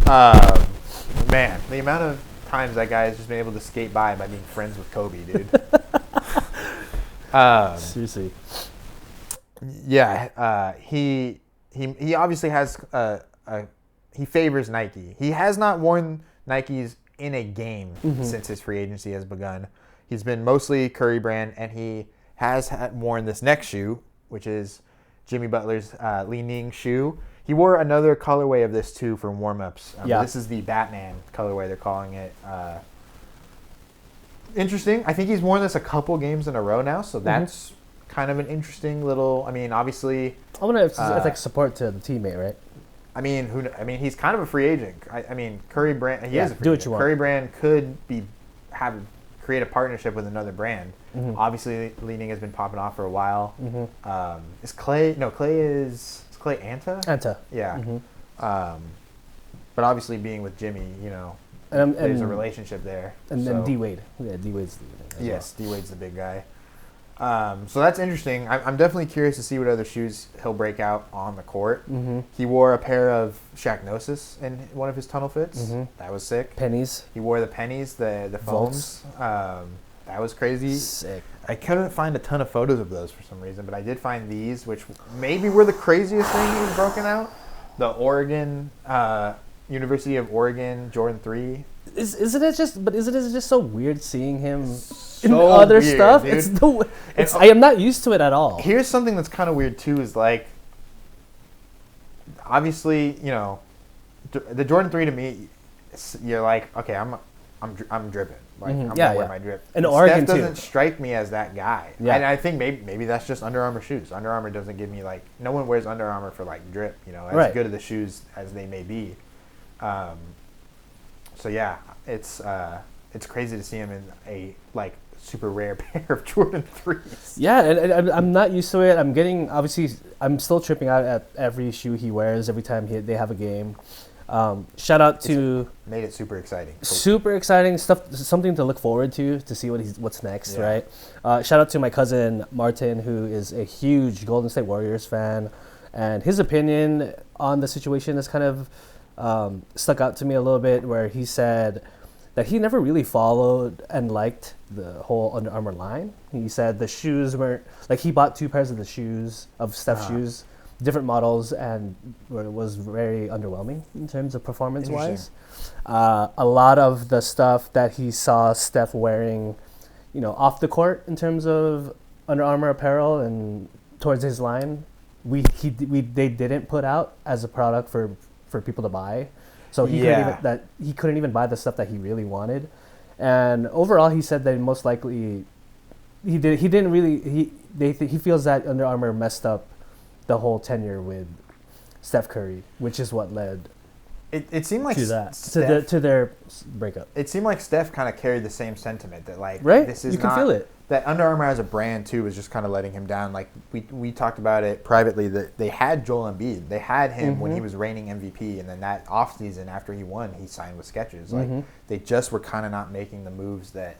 Point. Man, the amount of times that guy has just been able to skate by being friends with Kobe, dude. Seriously. Yeah, he obviously has he favors Nike. He has not worn Nikes in a game since his free agency has begun. He's been mostly Curry brand, and he has worn this next shoe, which is Jimmy Butler's Li Ning shoe. He wore another colorway of this too for warm-ups. This is the Batman colorway, they're calling it. Interesting. I think he's worn this a couple games in a row now, so that's kind of an interesting little. I mean, obviously, I wonder if it's like support to the teammate, right? I mean, he's kind of a free agent. I mean, Curry brand. He is a free do what agent. you want. Curry brand could create a partnership with another brand. Obviously, Li Ning has been popping off for a while. Is Clay? No, Clay is Clay Anta? Anta. Yeah. But obviously, being with Jimmy, there's a relationship there. And then D Wade. Yeah, D Wade's the yes, D Wade's the big guy. So that's interesting. I'm definitely curious to see what other shoes he'll break out on the court. He wore a pair of Shaq Gnosis in one of his tunnel fits. That was sick. Pennies. He wore the pennies, the foams. That was crazy. Sick. I couldn't find a ton of photos of those for some reason, but I did find these, which maybe were the craziest thing he was broken out. The Oregon, University of Oregon Jordan 3. Isn't it just so weird seeing him in other weird, stuff? Dude. I am not used to it at all. Here's something that's kind of weird too. Is like, obviously, the Jordan 3 to me, you're like, okay, I'm dripping. Like, I'm gonna wear my drip. And Oregon Steph doesn't strike me as that guy. Yeah. And I think maybe that's just Under Armour shoes. Under Armour doesn't give me like, no one wears Under Armour for like drip. As good of the shoes as they may be. So yeah, it's crazy to see him in a like super rare pair of Jordan 3s. Yeah, and I'm not used to it. I'm still tripping out at every shoe he wears every time they have a game. Shout out to made it super exciting. Super exciting stuff, something to look forward to see what's next, right? Shout out to my cousin Martin, who is a huge Golden State Warriors fan, and his opinion on the situation is kind of stuck out to me a little bit, where he said that he never really followed and liked the whole Under Armour line. He said the shoes weren't like he bought 2 pairs of the shoes of Steph's shoes, different models, and it was very underwhelming in terms of performance wise. A lot of the stuff that he saw Steph wearing, off the court in terms of Under Armour apparel and towards his line, they didn't put out as a product for people to buy. So he couldn't even buy the stuff that he really wanted, and overall he said that most likely he feels that Under Armour messed up the whole tenure with Steph Curry, which is what led it seemed like to their breakup. It seemed like Steph kind of carried the same sentiment that this is you can feel it. That Under Armour as a brand too was just kind of letting him down. Like we talked about it privately that they had Joel Embiid. They had him when he was reigning MVP, and then that offseason after he won, he signed with Skechers. Like they just were kind of not making the moves that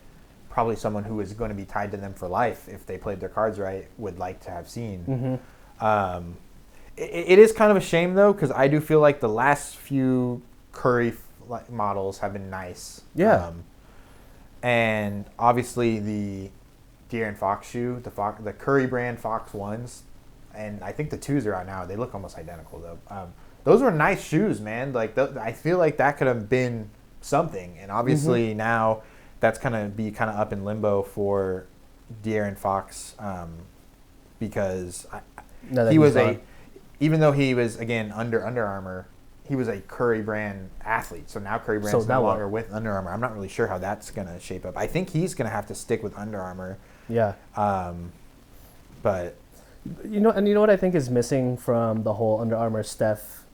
probably someone who is going to be tied to them for life, if they played their cards right, would like to have seen. It is kind of a shame though, because I do feel like the last few Curry models have been nice. Yeah. And obviously the De'Aaron Fox shoe, the Curry brand Fox 1s, and I think the 2s are out now. They look almost identical though. Those were nice shoes, man. Like I feel like that could have been something, and obviously now that's gonna be kind of up in limbo for De'Aaron Fox, because even though he was again under Armour, he was a Curry brand athlete. So now Curry brand's no longer with Under Armour. I'm not really sure how that's gonna shape up. I think he's gonna have to stick with Under Armour. Yeah. But you know what I think is missing from the whole Under Armour Steph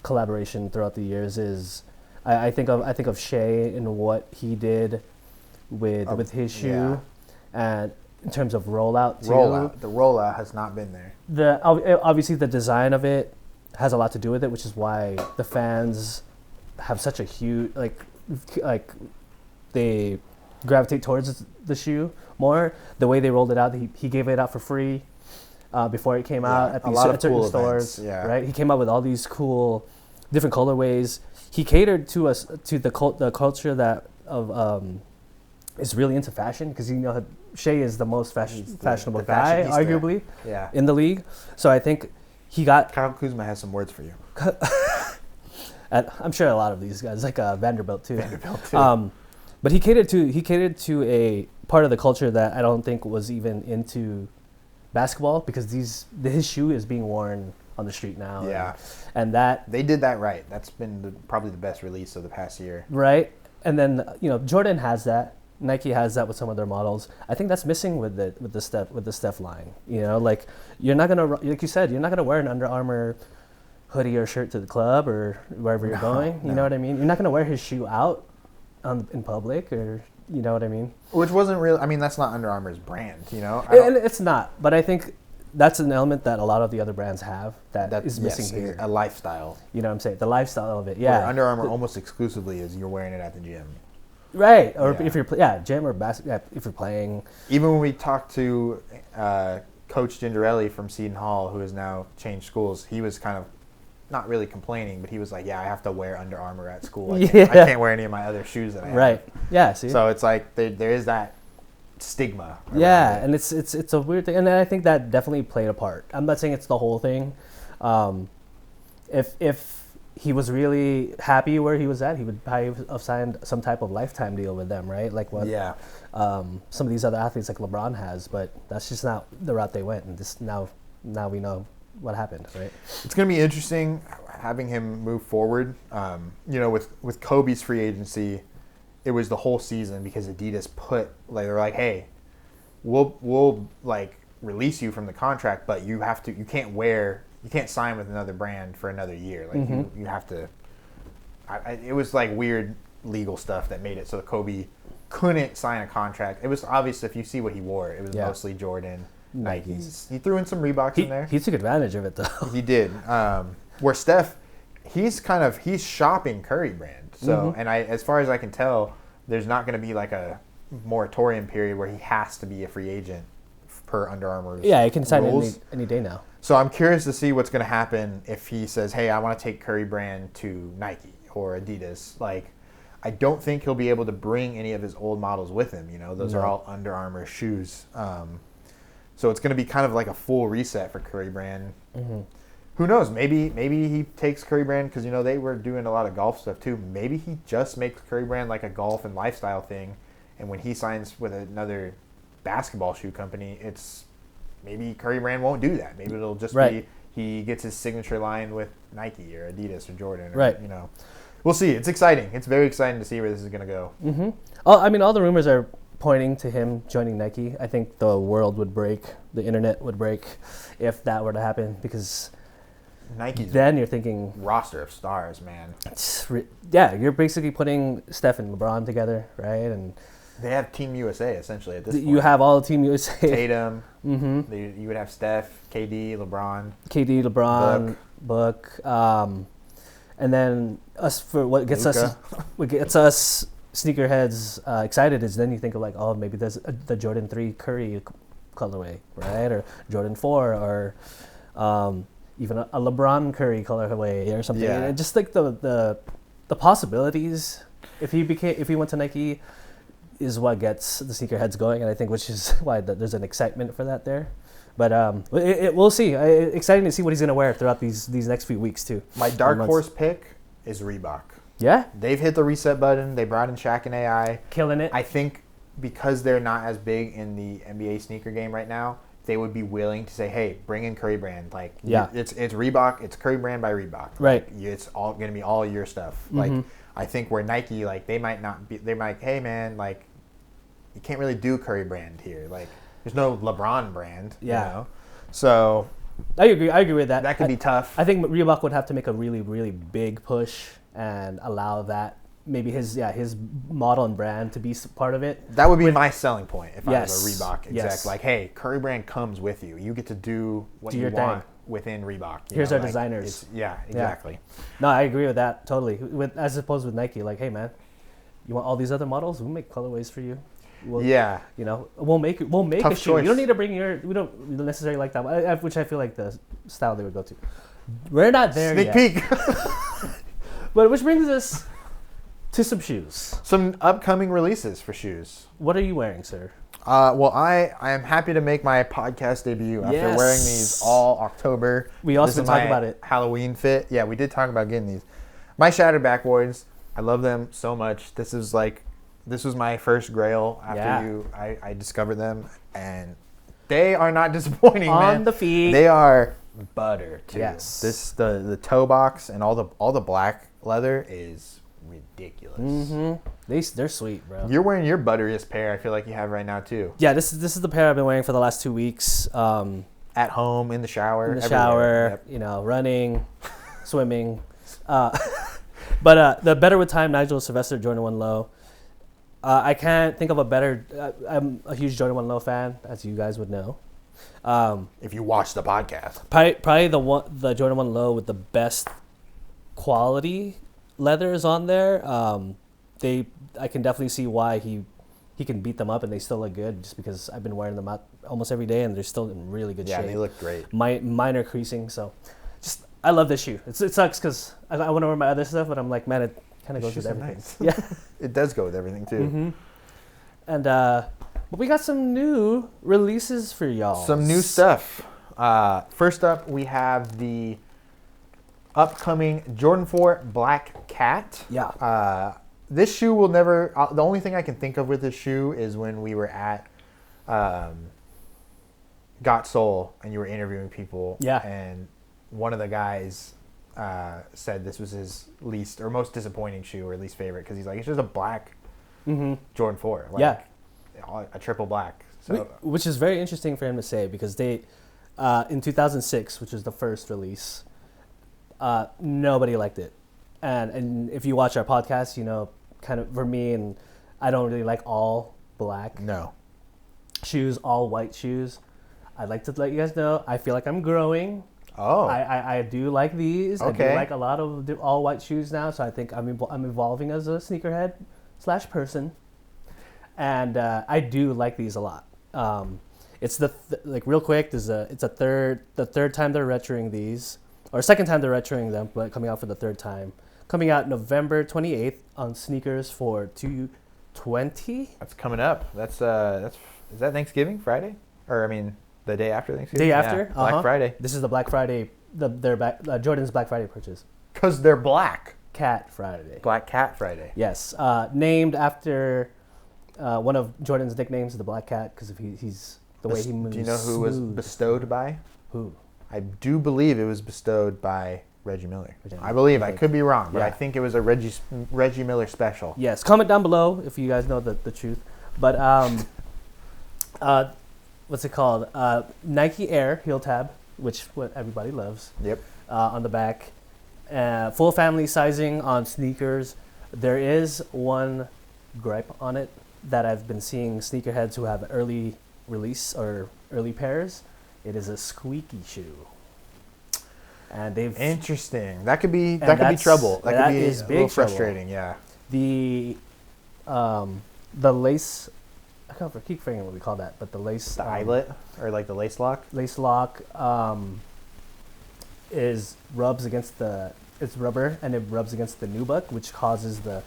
collaboration throughout the years is I think of Shea and what he did with his shoe, and in terms of rollout too. The rollout has not been there. Obviously the design of it has a lot to do with it, which is why the fans have such a huge like they gravitate towards the shoe more. The way they rolled it out, he gave it out for free before it came out at certain cool stores. Events, right? He came out with all these cool different colorways. He catered to the culture that is really into fashion, because Shea is the most fashionable guy arguably in the league. So I think he got Kyle Kuzma has some words for you. I'm sure a lot of these guys, like Vanderbilt too. But he catered to a part of the culture that I don't think was even into basketball, because his shoe is being worn on the street now. Yeah, and that they did that right. That's been probably the best release of the past year. Right, and then Jordan has that. Nike has that with some of their models. I think that's missing with the Steph line. Like you're not gonna, like you said, you're not gonna wear an Under Armour hoodie or shirt to the club or wherever you're going. You know what I mean? You're not gonna wear his shoe out in public, or you know what I mean? Which wasn't real. I mean, that's not Under Armour's brand. And it's not. But I think that's an element that a lot of the other brands have that is missing here. A lifestyle. You know what I'm saying? The lifestyle of it. Yeah. Where Under Armour almost exclusively is you're wearing it at the gym. Right, or if you're gym or basketball, if you're playing. Even when we talked to Coach Gingerelli from Seton Hall, who has now changed schools, he was kind of not really complaining, but he was like, "Yeah, I have to wear Under Armour at school. I can't wear any of my other shoes that I have." Right. Yeah. See. So it's like there is that stigma. Yeah, and it's a weird thing, and I think that definitely played a part. I'm not saying it's the whole thing. If he was really happy where he was at, he would probably have signed some type of lifetime deal with them, right? Like what some of these other athletes like LeBron has, but that's just not the route they went. And this now we know what happened, right? It's going to be interesting having him move forward. With Kobe's free agency, it was the whole season because Adidas they're like, hey, we'll like release you from the contract, but you can't sign with another brand for another year. Like you have to. It was like weird legal stuff that made it so Kobe couldn't sign a contract. It was obvious if you see what he wore. It was mostly Jordan, Nikes. He threw in some Reeboks in there. He took advantage of it though. He did. Where Steph, he's shopping Curry brand. So and as far as I can tell, there's not going to be like a moratorium period where he has to be a free agent per Under Armour's he can sign rules. any day now. So I'm curious to see what's going to happen if he says, "Hey, I want to take Curry brand to Nike or Adidas." Like, I don't think he'll be able to bring any of his old models with him. You know, those are all Under Armour shoes. So it's going to be kind of like a full reset for Curry Brand. Mm-hmm. Who knows? Maybe he takes Curry Brand because, you know, they were doing a lot of golf stuff too. Maybe he just makes Curry Brand like a golf and lifestyle thing. And when he signs with another basketball shoe company, maybe Curry Brand won't do that. Maybe it'll just be he gets his signature line with Nike or Adidas or Jordan. Or, you know, we'll see. It's exciting. It's very exciting to see where this is going to go. Mm-hmm. I mean, all the rumors are pointing to him joining Nike. I think the world would break, the internet would break if that were to happen, because Nike's then you're thinking roster of stars, man. You're basically putting Steph and LeBron together, right? And they have Team USA essentially at this point. You have all the Team USA. Tatum. Mm-hmm. You would have Steph, KD, LeBron, Book, and then us for what gets us sneakerheads excited is then you think of like, oh, maybe there's the Jordan 3 Curry colorway, right? Or Jordan 4, or even a LeBron Curry colorway or something. Yeah. And just like the possibilities if he went to Nike is what gets the sneakerheads going, and I think which is why there's an excitement for that there. But we'll see. Exciting to see what he's going to wear throughout these next few weeks too. My dark horse pick is Reebok. Yeah? They've hit the reset button. They brought in Shaq and AI. Killing it. I think because they're not as big in the NBA sneaker game right now, they would be willing to say, hey, bring in Curry Brand. Like, it's Reebok. It's Curry Brand by Reebok. Right. Like, it's all going to be all your stuff. Mm-hmm. Like, I think where Nike, like, they might, hey, man, like, you can't really do Curry Brand here. Like, there's no LeBron brand. Yeah. You know? So I agree with that. That could be tough. I think Reebok would have to make a really, really big push and allow that maybe his model and brand to be part of it. That would be my selling point if I was a Reebok exec. Yes. Like, hey, Curry Brand comes with you. You get to do what you want within Reebok. Here's our designers. Exactly. No, I agree with that totally. As opposed with Nike, like, hey man, you want all these other models? We'll make colorways for you. We'll make Tough a shoe. Choice. You don't need to bring we don't necessarily like that, which I feel like the style they would go to. We're not there yet. Sneak peek. But which brings us to some shoes. Some upcoming releases for shoes. What are you wearing, sir? Well, I am happy to make my podcast debut after wearing these all October. We also talked about it. Halloween fit. Yeah, we did talk about getting these. My Shattered Backboards. I love them so much. This was my first grail after I discovered them, and they are not disappointing, man. On the feet. They are butter too. Yes. The toe box and all the black leather is ridiculous. Mm-hmm. They're sweet, bro. You're wearing your butteriest pair. I feel like you have right now too. Yeah, this is the pair I've been wearing for the last 2 weeks. At home, in the shower. Running, swimming. But the Better with Time Nigel Sylvester Jordan 1 Low. I can't think of a better. I'm a huge Jordan 1 Low fan, as you guys would know. If you watch the podcast, probably the Jordan 1 Low with the best quality leathers on there. I can definitely see why he can beat them up and they still look good, just because I've been wearing them out almost every day and they're still in really good shape. Yeah, they look great. Minor creasing, so I love this shoe. It sucks because I want to wear my other stuff, but I'm like, man, it kind of goes with everything. Nice. Yeah, it does go with everything too. Mm-hmm. And but we got some new releases for y'all. Some new stuff. First up, we have the upcoming Jordan 4 Black Cat. Yeah. This shoe will never. The only thing I can think of with this shoe is when we were at Got Soul and you were interviewing people. Yeah. And one of the guys said this was his least or most disappointing shoe or least favorite because he's like, it's just a black Jordan 4. Like, a triple black. So which is very interesting for him to say, because they in 2006, which was the first release, nobody liked it. And if you watch our podcast, you know, kind of for me, and I don't really like all black shoes, all white shoes. I'd like to let you guys know, I feel like I'm growing. Oh. I do like these. Okay. I do like a lot of the all white shoes now, so I think I'm evolving as a sneakerhead / person. And I do like these a lot. It's like real quick, it's the third time they're retroing these, or second time they're retroing them, but coming out for the third time. coming out November 28th on sneakers for 220. That's coming up. That's is that Thanksgiving Friday? Or I mean, the day after Thanksgiving. Day after, Black Friday. This is the Black Friday. Jordan's Black Friday purchase. Because they're black. Cat Friday. Black Cat Friday. Yes, named after one of Jordan's nicknames, the Black Cat, because he's the way he moves. Do you know who was bestowed by? Who? I do believe it was bestowed by Reggie Miller. I believe. I could be wrong, but I think it was a Reggie Miller special. Yes. Comment down below if you guys know the truth. But what's it called? Nike Air heel tab, which what everybody loves. Yep. On the back, full family sizing on sneakers. There is one gripe on it that I've been seeing sneakerheads who have early release or early pairs. It is a squeaky shoe. And they've interesting. That could be trouble. That could be is a big little frustrating. Yeah. The lace. I keep forgetting what we call that, but the lace. The eyelet or like the lace lock. Lace lock is rubs against the. It's rubber and it rubs against the nubuck, which causes the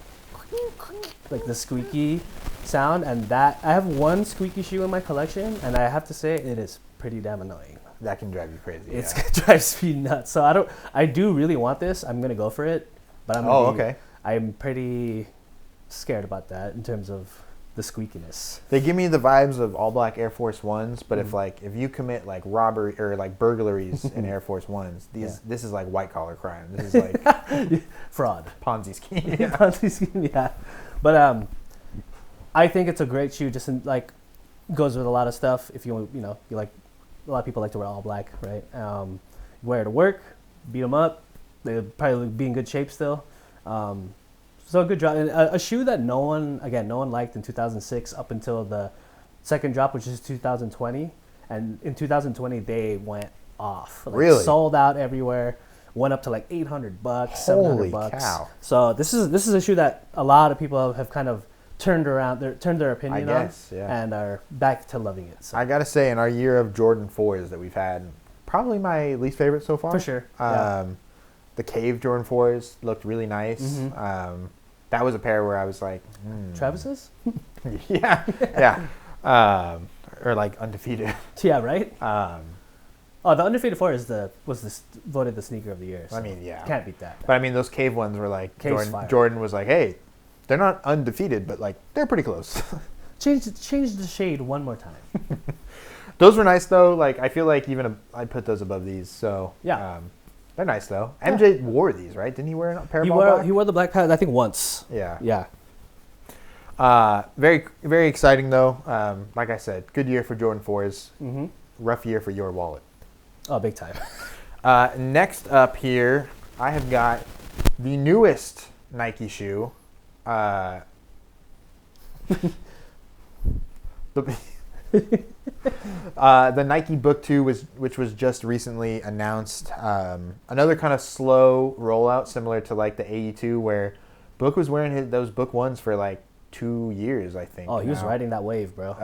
squeaky sound. And that I have one squeaky shoe in my collection, and I have to say it is pretty damn annoying. That can drive you crazy. It drives me nuts. So I do really want this. I'm gonna go for it, but I'm pretty scared about that in terms of the squeakiness. They give me the vibes of all black Air Force Ones, but if you commit like robbery or like burglaries in Air Force Ones, this is like white collar crime. This is like fraud, Ponzi scheme. Yeah. Ponzi scheme, yeah. But I think it's a great shoe. Just goes with a lot of stuff. If you like. A lot of people like to wear all black, right? Wear it to work, beat them up. They'll probably be in good shape still. So a good drop. And a shoe that no one liked in 2006 up until the second drop, which is 2020. And in 2020, they went off. Really? Sold out everywhere. Went up to like $800, $700. Holy cow. So this is a shoe that a lot of people have kind of turned their opinion on, and are back to loving it. So. I gotta say, in our year of Jordan 4s that we've had, probably my least favorite so far. For sure. The Cave Jordan 4s looked really nice. Mm-hmm. That was a pair where I was like, Travis's? yeah. Or like Undefeated. Yeah, right? The Undefeated 4 was voted the sneaker of the year. So I mean, yeah. Can't beat that. But I mean, those Cave ones were like, Jordan was like, hey, they're not undefeated, but like they're pretty close. Change the shade one more time. Those were nice though. Like I feel like even I'd put those above these. So yeah, they're nice though. Yeah. MJ wore these, right? Didn't he wear a pair of black? He wore the black pair, I think once. Yeah. Yeah. Very very exciting though. Like I said, good year for Jordan 4s. Mm-hmm. Rough year for your wallet. Oh, big time. Next up here, I have got the newest Nike shoe. The Nike Book 2 which was just recently announced. Another kind of slow rollout, similar to like the AE2, where Book was wearing those Book 1s for like 2 years, I think. Oh, he was riding that wave, bro.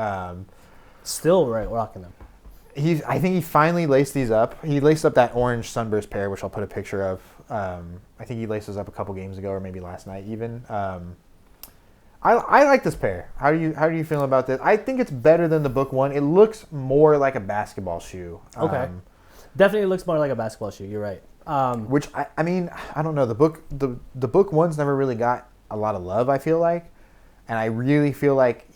Still rocking them. I think he finally laced these up. He laced up that orange Sunburst pair, which I'll put a picture of. I think he laced those up a couple games ago, or maybe last night even. I like this pair. How do you feel about this? I think it's better than the Book 1. It looks more like a basketball shoe. Okay. Definitely looks more like a basketball shoe. You're right. Which I mean, I don't know. The Book 1's never really got a lot of love, I feel like, and I really feel like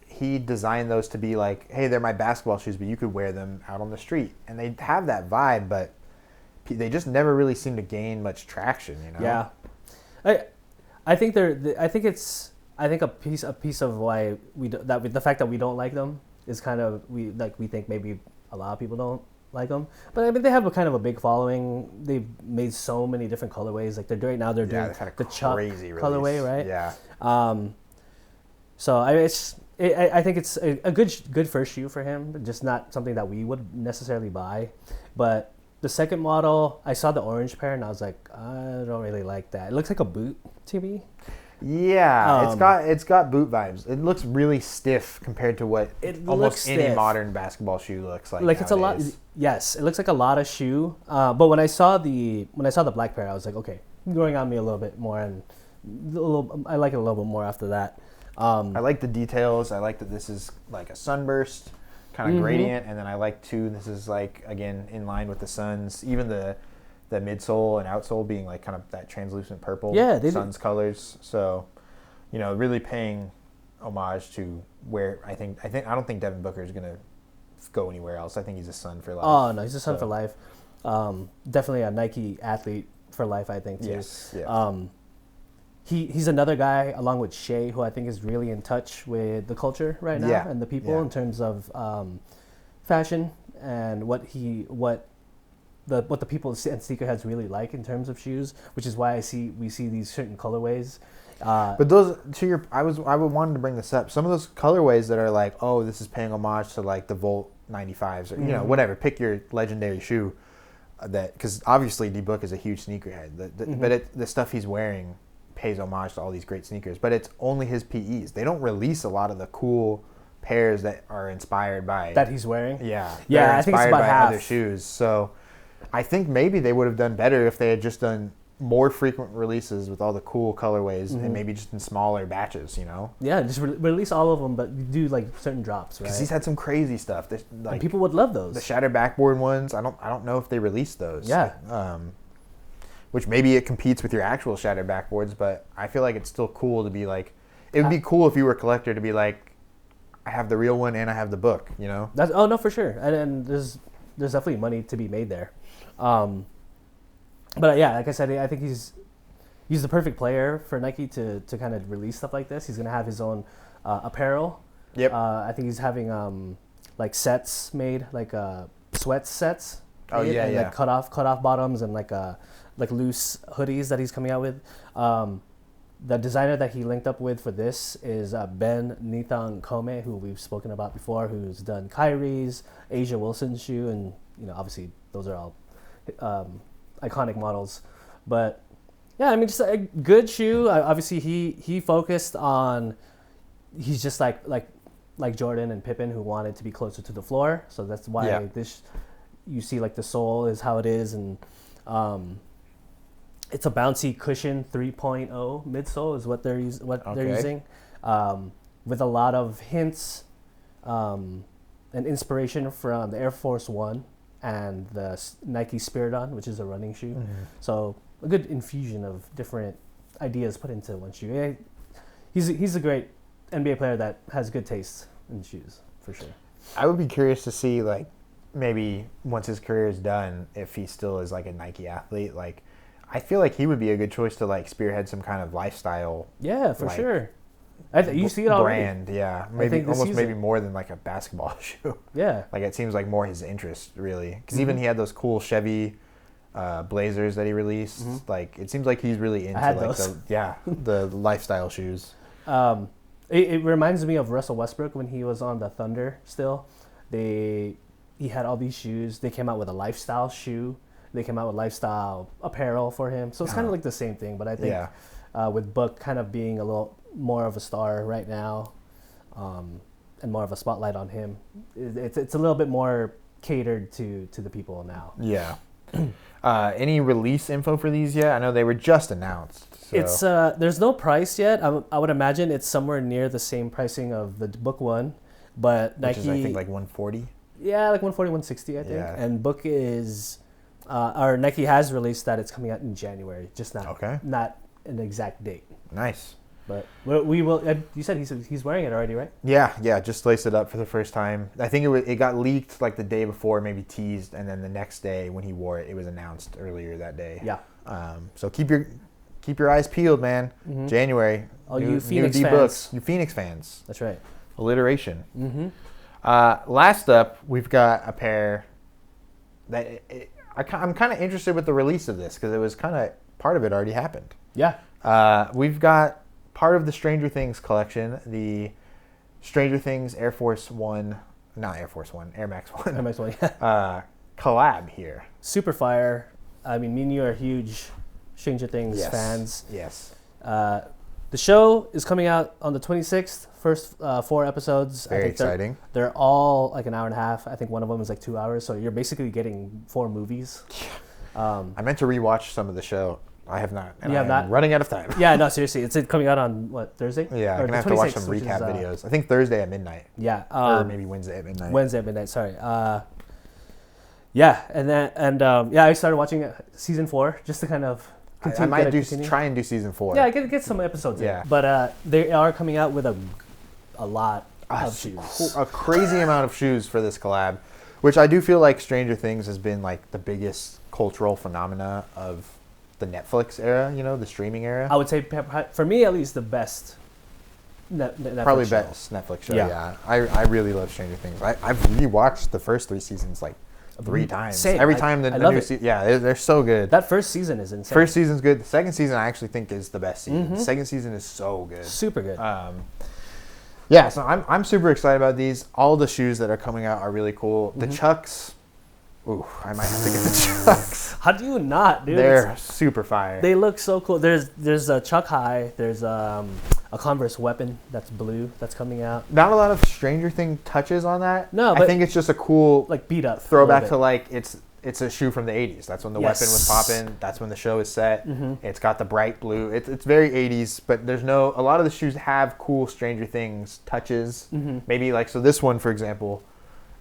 he designed those to be like, hey, they're my basketball shoes, but you could wear them out on the street, and they have that vibe, but they just never really seem to gain much traction, you know? Yeah, I think a piece of why the fact that we don't like them is kind of we think maybe a lot of people don't like them, but I mean they have a kind of a big following. They've made so many different colorways. Like they're doing the Chuck colorway, right? Yeah. So I think it's a good first shoe for him, but just not something that we would necessarily buy. But the second model, I saw the orange pair and I was like, I don't really like that. It looks like a boot to me. Yeah, it's got boot vibes. It looks really stiff compared to what almost any modern basketball shoe looks like. Like nowadays. It's a lot. Yes, it looks like a lot of shoe. But when I saw the black pair, I was like, okay, growing on me a little bit more, and I like it a little bit more after that. I like the details. I like that this is like a sunburst kind of gradient, and then I like too. This is like again in line with the Suns. Even the midsole and outsole being like kind of that translucent purple. Yeah, Suns colors. So, really paying homage to where I don't think Devin Booker is gonna go anywhere else. I think he's a Sun for life. Oh no, he's a Sun for life. Definitely a Nike athlete for life, I think too. Yes. Yeah. He's another guy along with Shea who I think is really in touch with the culture right now and the people in terms of fashion and what the people and sneakerheads really like in terms of shoes, which is why we see these certain colorways. But those I wanted to bring this up. Some of those colorways that are like, oh, this is paying homage to like the Volt 95s or whatever. Pick your legendary shoe. Because obviously D-Book is a huge sneakerhead. But the stuff he's wearing pays homage to all these great sneakers. But it's only his PEs. They don't release a lot of the cool pairs that are inspired by that he's wearing. Yeah, I think it's about half other shoes. So I think maybe they would have done better if they had just done more frequent releases with all the cool colorways and maybe just in smaller batches, Yeah, just release all of them, but do like certain drops, right? Because he's had some crazy stuff. And people would love those. The shattered backboard ones, I don't know if they released those. Yeah. Which maybe it competes with your actual shattered backboards, but I feel like it's still cool to be like, it would be cool if you were a collector to be like, I have the real one and I have the book, Oh no, for sure. And there's definitely money to be made there. But yeah, like I said, I think he's the perfect player for Nike to kind of release stuff like this. He's gonna have his own apparel. Yep. I think he's having like sets made, like sweat sets. Oh yeah, and yeah. Like cut off bottoms and like loose hoodies that he's coming out with. The designer that he linked up with for this is Ben Nithang Kome, who we've spoken about before, who's done Kyrie's, Asia Wilson's shoe, and obviously those are all iconic models. But yeah, I mean, just a good shoe. Obviously, he focused on, he's just like Jordan and Pippen, who wanted to be closer to the floor. So that's why you see like the sole is how it is, and it's a bouncy cushion 3.0 midsole is what they're using, with a lot of hints and inspiration from the Air Force One and the Nike Spiridon, which is a running shoe. So a good infusion of different ideas put into one shoe. Yeah, he's a great NBA player that has good taste in shoes, for sure. I would be curious to see, like, maybe once his career is done, if he still is like a Nike athlete. Like, I feel like he would be a good choice to like spearhead some kind of lifestyle. Yeah, for sure. You see it already. Brand, yeah, maybe almost maybe more than like a basketball shoe. Yeah, like it seems like more his interest really, because even he had those cool Chevy Blazers that he released. Like it seems like he's really into like those. the lifestyle shoes. It reminds me of Russell Westbrook when he was on the Thunder. Still, he had all these shoes. They came out with a lifestyle shoe. They came out with lifestyle apparel for him. So it's kind of like the same thing. But I think with Book kind of being a little more of a star right now, and more of a spotlight on him, it's a little bit more catered to the people now. Yeah. Any release info for these yet? I know they were just announced. So. It's there's no price yet. I would imagine it's somewhere near the same pricing of the Book one, but Nike, which is I think like 140. Yeah, like 140, 160, I think. Yeah. And Book is, or Nike has released that it's coming out in January, just not an exact date. Nice. But we will. You said he's wearing it already, right? Yeah. Just laced it up for the first time. I think it got leaked like the day before, maybe teased, and then the next day when he wore it, it was announced earlier that day. Yeah. So keep your eyes peeled, man. January. Oh, you Phoenix fans. You Phoenix fans. That's right. Alliteration. Last up, we've got a pair that I'm kind of interested with the release of this because it was kind of part of it already happened. Yeah. We've got part of the Stranger Things collection, the Stranger Things Air Max 1. Air Max 1, yeah. Collab here. Super fire. I mean, me and you are huge Stranger Things fans. Yes. The show is coming out on the 26th. First 4 episodes. Very exciting. They're all like an hour and a half. I think one of them is like 2 hours. So you're basically getting 4 movies. I meant to rewatch some of the show I have not. And You have not? Running out of time. Yeah, no, seriously. It's coming out on, what, Thursday? Yeah, I'm Or going to have the to watch 26th, some which recap is, videos. I think Thursday at midnight. Yeah. Or maybe Wednesday at midnight. Wednesday at midnight, sorry. Yeah, I started watching season 4 just to kind of I might try and do season 4. Yeah, get some episodes in. But they are coming out with a lot of shoes. A crazy amount of shoes for this collab, which I do feel like Stranger Things has been like the biggest cultural phenomena of the Netflix era, the streaming era. I would say, for me at least, the best Netflix Probably show. best Netflix show, yeah. I really love Stranger Things. I've rewatched the first 3 seasons like 3 times. Same. Every time the new season. Yeah, they're so good. That first season is insane. First season's good. The second season I actually think is the best season. The second season is so good. Super good. Yeah, so I'm super excited about these. All the shoes that are coming out are really cool. The Chucks, ooh, I might have to get the Chucks. How do you not, dude? They're super fire. They look so cool. There's a Chuck High. There's a Converse Weapon that's blue that's coming out. Not a lot of Stranger Thing touches on that. No, but I think it's just a cool like beat up throwback to like it's a shoe from the 80s. That's when the weapon was popping. That's when the show is set. It's got the bright blue. It's very 80s, but there's a lot of the shoes have cool Stranger Things touches. Maybe like, so this one, for example,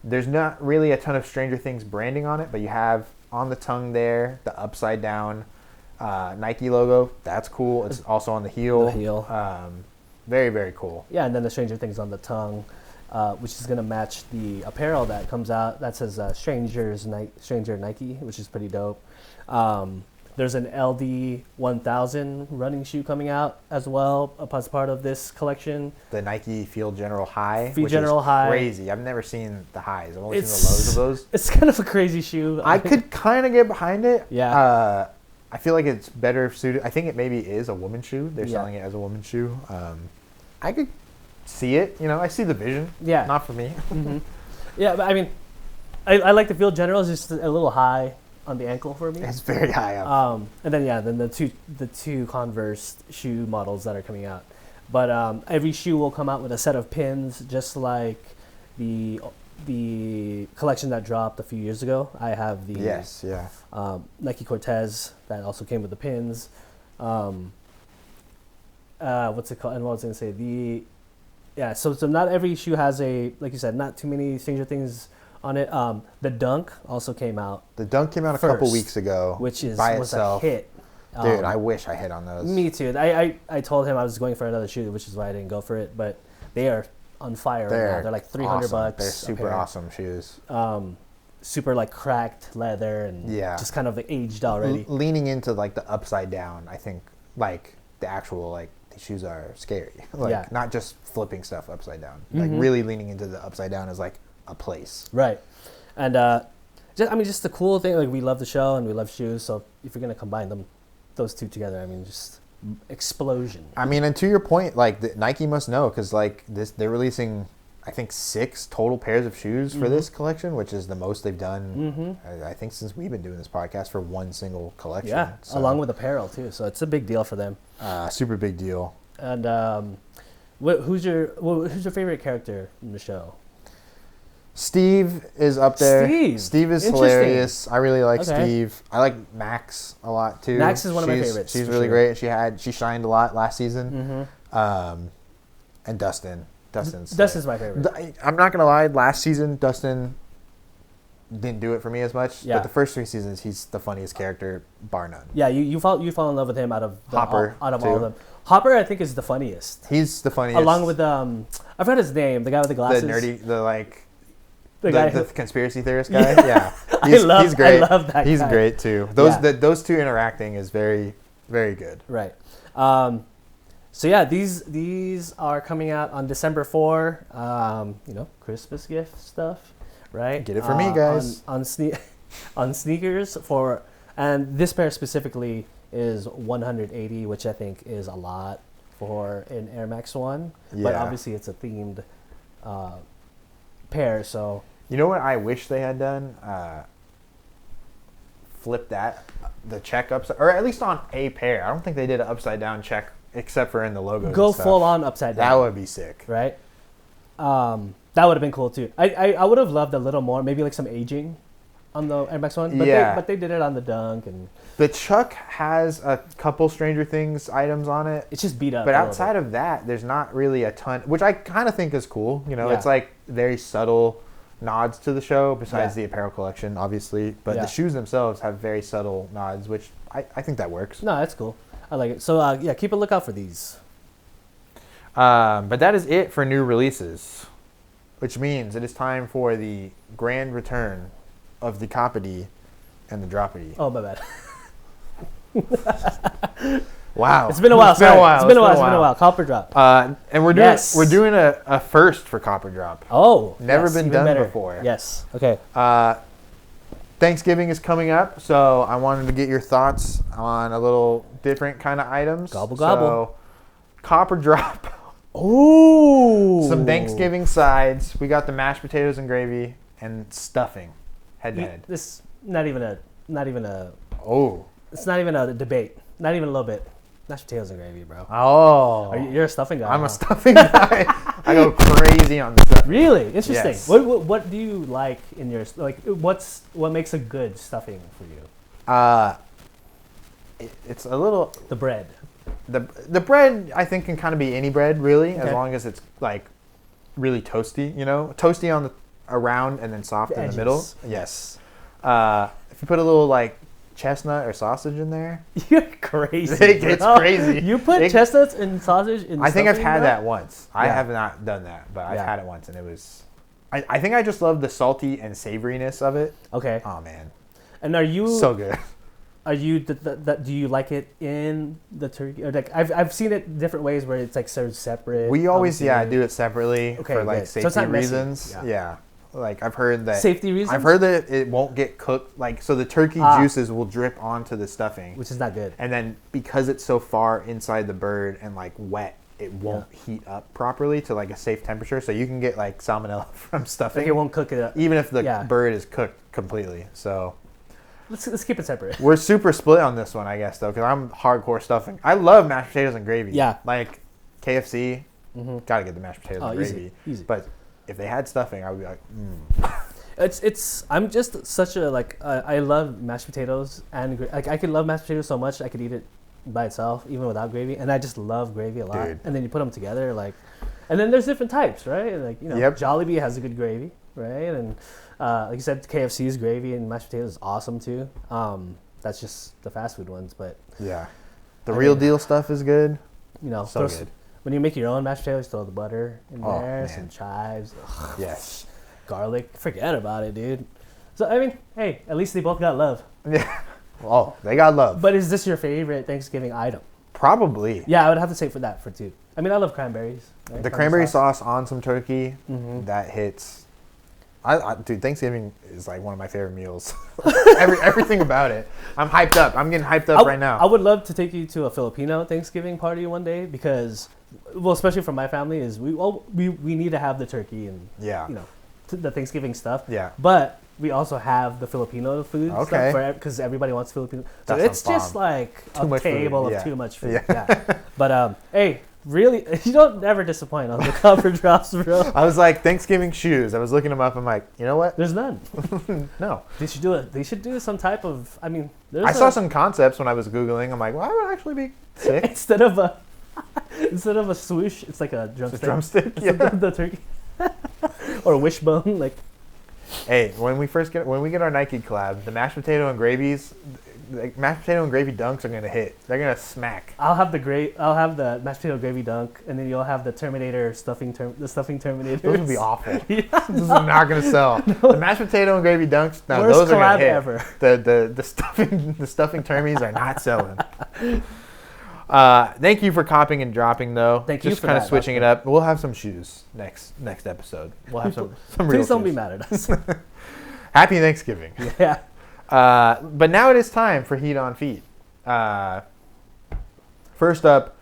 there's not really a ton of Stranger Things branding on it, but you have on the tongue there, the upside down Nike logo. That's cool. It's also on the heel. Very, very cool. Yeah, and then the Stranger Things on the tongue. Which is going to match the apparel that comes out. That says Stranger Nike, which is pretty dope. There's an LD 1000 running shoe coming out as well as part of this collection. The Nike Field General High, which is crazy. I've never seen the highs. I've only seen the lows of those. It's kind of a crazy shoe. I could kind of get behind it. Yeah. I feel like it's better suited. I think it maybe is a woman's shoe. They're selling it as a woman's shoe. I could see it, I see the vision. Yeah, not for me. Yeah, but I mean, I like the Field General. It's just a little high on the ankle for me. It's very high up. And then the two Converse shoe models that are coming out. But every shoe will come out with a set of pins, just like the collection that dropped a few years ago. I have the Nike Cortez that also came with the pins. What's it called? And what I was going to say, so not every shoe has like you said, not too many Stranger Things on it. The Dunk also came out. The Dunk came out a couple weeks ago, which was itself. a hit. Dude, I wish I hit on those. Me too. I told him I was going for another shoe, which is why I didn't go for it. But they are on fire right now. They're like $300. Awesome. They're super awesome shoes. Super like cracked leather and just kind of aged already. Leaning into like the upside down, I think like the actual like the shoes are scary. Not just flipping stuff upside down. Like really leaning into the upside down is like a place. Right. And just the cool thing, like we love the show and we love shoes, so if you're gonna combine those two together, just explosion. And to your point, like Nike must know, because like they're releasing I think 6 total pairs of shoes for this collection, which is the most they've done I think since we've been doing this podcast for one single collection. Yeah, so, along with apparel too, so it's a big deal for them. Super big deal. And who's your favorite character in the show? Steve is up there. Steve is hilarious. I really like Steve. I like Max a lot too. Max is one of my favorites. She's really great. She shined a lot last season. And Dustin's my favorite. I'm not gonna lie. Last season, Dustin didn't do it for me as much. Yeah. But the first 3 seasons, he's the funniest character, bar none. Yeah, you fall in love with him out of Hopper. All of them. Hopper, I think, is the funniest. He's the funniest. Along with I forgot his name. The guy with the glasses. The nerdy, the conspiracy theorist guy. Yeah. He's great. I love that guy. He's great too. Those two interacting is very, very good. Right. So yeah, these are coming out on December 4. Christmas gift stuff, right? Get it for me, guys. On sneakers and this pair specifically is 180, which I think is a lot for an Air Max 1. Yeah. But obviously it's a themed pair, so. You know what I wish they had done? Flip the check upside, or at least on a pair. I don't think they did an upside down check except for in the logo. Go full on upside down. That would be sick. Right? That would have been cool too. I would have loved a little more, maybe like some aging on the Air Max 1. But but they did it on the Dunk, and the Chuck has a couple Stranger Things items on it. It's just beat up. But outside of that, there's not really a ton, which I kind of think is cool. You know, it's like very subtle nods to the show, besides the apparel collection, obviously. But the shoes themselves have very subtle nods, which I think that works. No, that's cool. I like it. So, keep a lookout for these. But that is it for new releases, which means it is time for the grand return of the Coppity and the Droppity. Oh, my bad. Wow, it's been a while. It's been a while. Copper Drop. And we're doing a first for Copper Drop. Oh, never been done before. Yes. Okay. Thanksgiving is coming up, so I wanted to get your thoughts on a little different kind of items. Gobble. So, Copper Drop. Ooh. Some Thanksgiving sides. We got the mashed potatoes and gravy and stuffing, head to head. This not even a. Oh. It's not even a debate. Not even a little bit. Mashed potatoes and gravy, bro. Oh. You're a stuffing guy. I'm a stuffing guy. I go crazy on the stuffing. Really? Interesting. Yes. What do you like in your, like, what makes a good stuffing for you? It's a little... The bread. The bread, I think, can kind of be any bread, really, Okay. as long as it's, like, really toasty, you know? Toasty on the around and then soft in the middle. Yes. If you put a little, like, chestnut or sausage in there. You're crazy. It's crazy. You put chestnuts and sausage in I think I've had bro? that once. I have not done that, but I've had it once, and it was... I think I just love the salty and savoriness of it. Okay. Oh, man. And are you... So good. Are you... do you like it in the turkey? Or like I've seen it different ways where it's like served separate. We always, do it separately for like so safety reasons. Yeah. Like I've heard that... Safety reasons? I've heard that it won't get cooked. Like, so the turkey juices will drip onto the stuffing. Which is not good. And then because it's so far inside the bird and like wet, it won't heat up properly to like a safe temperature. So you can get like salmonella from stuffing. Like it won't cook it up. Even if the bird is cooked completely. So... Let's keep it separate. We're super split on this one, I guess, though, because I'm hardcore stuffing. I love mashed potatoes and gravy. Yeah. Like KFC, gotta get the mashed potatoes and gravy. Easy. But if they had stuffing, I would be like, I'm just such a, like, I love mashed potatoes and like I could love mashed potatoes so much I could eat it by itself even without gravy, and I just love gravy a lot. Dude. And then you put them together, like, and then there's different types, right? Like, you know, Jollibee has a good gravy, right? And like you said, KFC's gravy and mashed potatoes is awesome too. That's just the fast food ones, but yeah, the real deal stuff is good. You know, so good. When you make your own mashed potatoes, throw the butter in there, some chives, yes, garlic. Forget about it, dude. So I mean, hey, at least they both got love. Yeah. Oh, they got love. But is this your favorite Thanksgiving item? Probably. Yeah, I would have to say for that for two. I mean, I love cranberries. Right? The cranberry sauce on some turkey, that hits. Dude, Thanksgiving is like one of my favorite meals. Everything about it. I'm hyped up. I'm getting hyped up right now. I would love to take you to a Filipino Thanksgiving party one day because, well, especially for my family, is we need to have the turkey and you know, the Thanksgiving stuff. Yeah. But we also have the Filipino food stuff because everybody wants Filipino. So it's just like a table of too much food. Yeah. But hey. Really, you don't never disappoint on the Copper Drops, bro. I was like, Thanksgiving shoes. I was looking them up. I'm like, you know what? There's none. No. They should do some type of. I mean, I saw some concepts when I was Googling. I'm like, well, I would actually be sick. Instead of a swoosh, it's like a drumstick. It's a drumstick. The turkey. Or a wishbone, like. Hey, when we get our Nike collab, the mashed potato and gravies. Like mashed potato and gravy dunks are gonna hit. They're gonna smack. I'll have the mashed potato gravy dunk, and then you'll have the Terminator stuffing Terminator. Those would be awful. This is not gonna sell. No. The mashed potato and gravy dunks. No, those are gonna hit. Ever. The stuffing termies are not selling. Thank you for copying and dropping, though. Thank you for just kind of switching it up. We'll have some shoes next episode. We'll have some real. Please don't be mad at us. Happy Thanksgiving. Yeah. But now it is time for Heat on Feet. First up,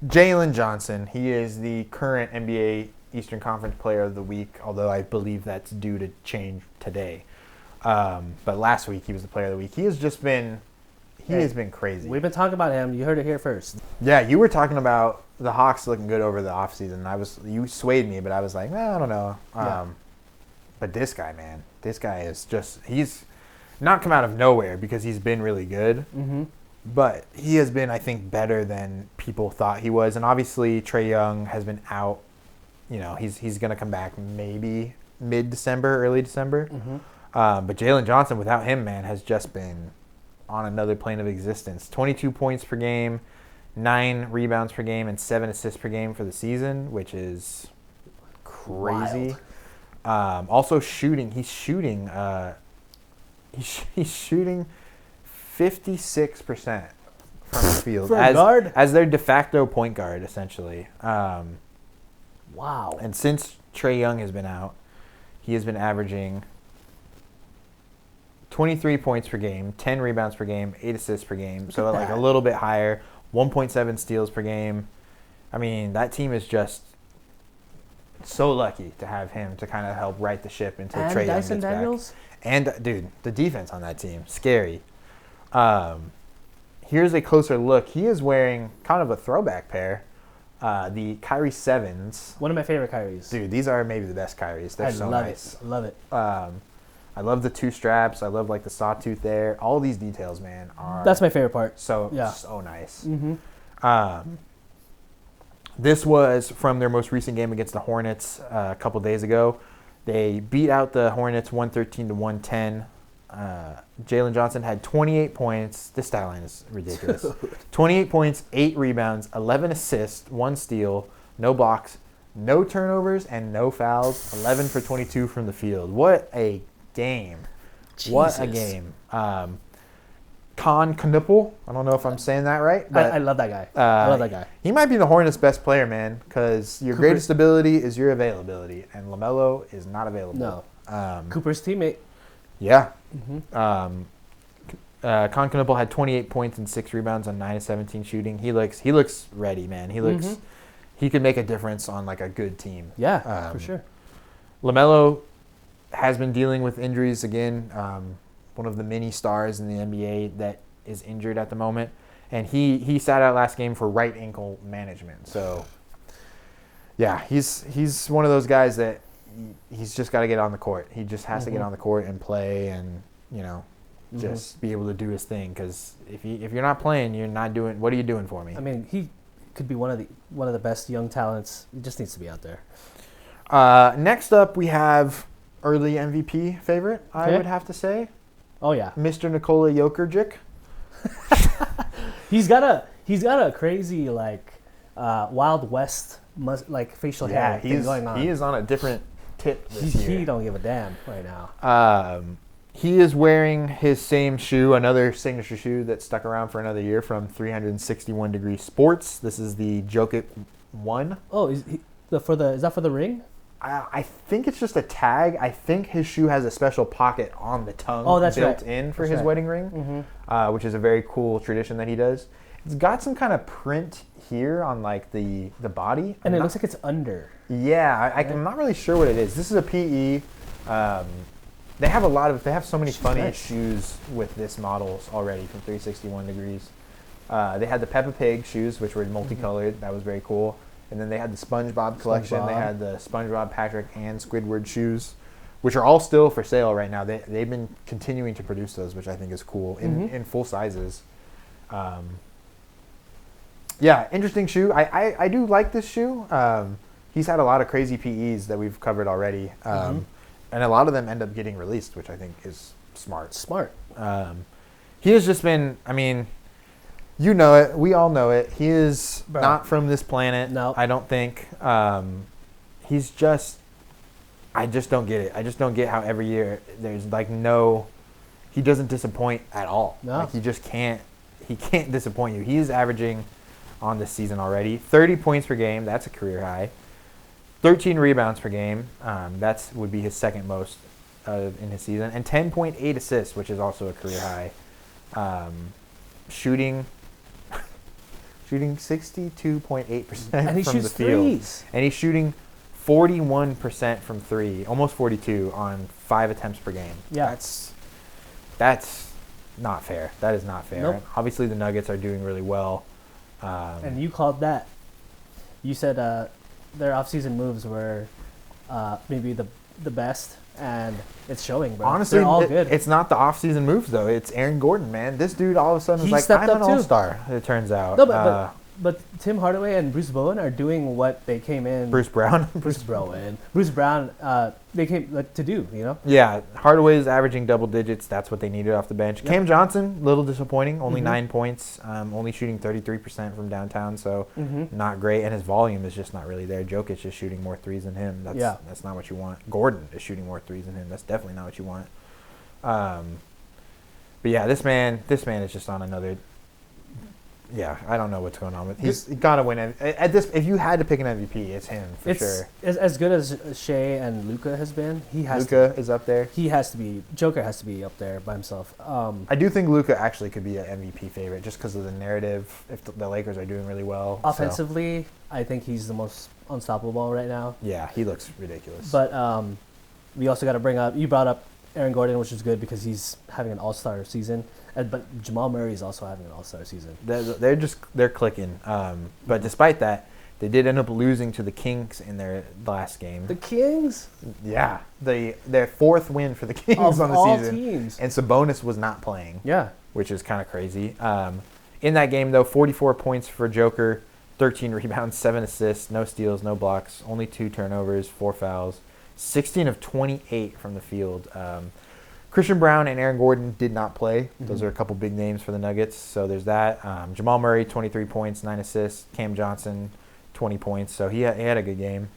Jalen Johnson. He is the current NBA Eastern Conference Player of the Week, although I believe that's due to change today. But last week he was the Player of the Week. He has been crazy. We've been talking about him. You heard it here first. Yeah, you were talking about the Hawks looking good over the offseason. You swayed me, but I was like, I don't know. But this guy, man, is just not come out of nowhere because he's been really good. Mm-hmm. But he has been, I think, better than people thought he was. And obviously, Trae Young has been out. You know, he's going to come back maybe mid-December, early December. Mm-hmm. But Jalen Johnson, without him, man, has just been on another plane of existence. 22 points per game, 9 rebounds per game, and 7 assists per game for the season, which is crazy. Also shooting. He's shooting 56% from the field For a guard? as their de facto point guard, essentially. Wow. And since Trae Young has been out, he has been averaging 23 points per game, 10 rebounds per game, 8 assists per game. So like a little bit higher, 1.7 steals per game. I mean, that team is just so lucky to have him to kind of help right the ship until Trae Young gets Dyson Daniels? back. And, dude, the defense on that team, scary. Here's a closer look. He is wearing kind of a throwback pair, the Kyrie 7s. One of my favorite Kyries. Dude, these are maybe the best Kyries. They're so nice. I love it. I love the 2 straps. I love like the sawtooth there. All these details, man, are That's my favorite part. so nice. Mm-hmm. This was from their most recent game against the Hornets a couple days ago. They beat out the Hornets 113-110. Jalen Johnson had 28 points. This stat line is ridiculous. 28 points, 8 rebounds, 11 assists, 1 steal, no blocks, no turnovers, and no fouls. 11 for 22 from the field. What a game. Jesus. What a game. Con Knuppel. I don't know if I'm saying that right. But, I love that guy. I love that guy. He might be the Hornets' best player, man, because your greatest ability is your availability, and LaMelo is not available. No. Cooper's teammate. Yeah. Mm-hmm. Con Knuppel had 28 points and 6 rebounds on 9 of 17 shooting. He looks ready, man. He could make a difference on like a good team. Yeah, for sure. LaMelo has been dealing with injuries again. One of the many stars in the NBA that is injured at the moment, and he sat out last game for right ankle management. So, yeah, he's one of those guys that he's just got to get on the court. He just has to get on the court and play, and just be able to do his thing. Because if you're not playing, you're not doing. What are you doing for me? I mean, he could be one of the best young talents. He just needs to be out there. Next up, we have early MVP favorite. I would have to say. Oh yeah, Mr. Nikola Jokic. He's got a crazy like Wild West facial hair thing going on. He is on a different tip this year. He don't give a damn right now. He is wearing his same shoe, another signature shoe that stuck around for another year from 361 Degree Sports. This is the Jokic 1. Oh, is that for the ring? I think it's just a tag. I think his shoe has a special pocket on the tongue built in for his wedding ring, which is a very cool tradition that he does. It's got some kind of print here on like the body. And it looks like it's under. Yeah, I'm not really sure what it is. This is a PE. They have so many funny shoes with this models already from 361 Degrees. They had the Peppa Pig shoes, which were multicolored. That was very cool. And then they had the SpongeBob collection. They had the SpongeBob, Patrick, and Squidward shoes, which are all still for sale right now. They've been continuing to produce those, which I think is cool, in full sizes. Yeah, interesting shoe. I do like this shoe. He's had a lot of crazy PEs that we've covered already. And a lot of them end up getting released, which I think is smart. He has just been, I mean, you know it. We all know it. He is not from this planet. No. I don't think. He's just, I just don't get it. I just don't get how every year there's like he doesn't disappoint at all. No. Like he can't disappoint you. He is averaging on this season already 30 points per game. That's a career high. 13 rebounds per game. That would be his second most in his season. And 10.8 assists, which is also a career high. Shooting 62.8% from the field. Threes. And he's shooting 41% from 3, almost 42 on 5 attempts per game. Yeah. That's not fair. That is not fair. Nope. Obviously, the Nuggets are doing really well. And you called that. You said their offseason moves were maybe the best, and it's showing, bro. Honestly, they're all good. It's not the offseason moves though. It's Aaron Gordon, man. This dude all of a sudden is like, stepped I'm up an too. all-star. It turns out. No, but Tim Hardaway and Bruce Bowen are doing what they came in. Bruce Brown. Bruce Brown. They came to do. You know. Yeah, Hardaway's averaging double digits. That's what they needed off the bench. Yep. Cam Johnson, little disappointing. Only 9 points. Only shooting 33% from downtown, so not great. And his volume is just not really there. Jokic is shooting more threes than him. That's not what you want. Gordon is shooting more threes than him. That's definitely not what you want. But yeah, this man is just on another. Yeah, I don't know what's going on with. He's got to win. At this, if you had to pick an MVP, it's him for sure. As good as Shea and Luka has been, Luka is up there. He has to be. Joker has to be up there by himself. I do think Luka actually could be an MVP favorite just because of the narrative. If the Lakers are doing really well offensively, I think he's the most unstoppable right now. Yeah, he looks ridiculous. But we also got to bring up. You brought up Aaron Gordon, which is good because he's having an all-star season. But Jamal Murray is also having an all-star season. They're clicking. But despite that, they did end up losing to the Kings in their last game. The Kings? Yeah, their fourth win for the Kings on the season. Teams. And Sabonis was not playing. Yeah, which is kind of crazy. In that game though, 44 points for Joker, 13 rebounds, 7 assists, no steals, no blocks, only 2 turnovers, 4 fouls, 16 of 28 from the field. Christian Brown and Aaron Gordon did not play. Those are a couple big names for the Nuggets. So there's that. Jamal Murray, 23 points, 9 assists. Cam Johnson, 20 points. So he had a good game.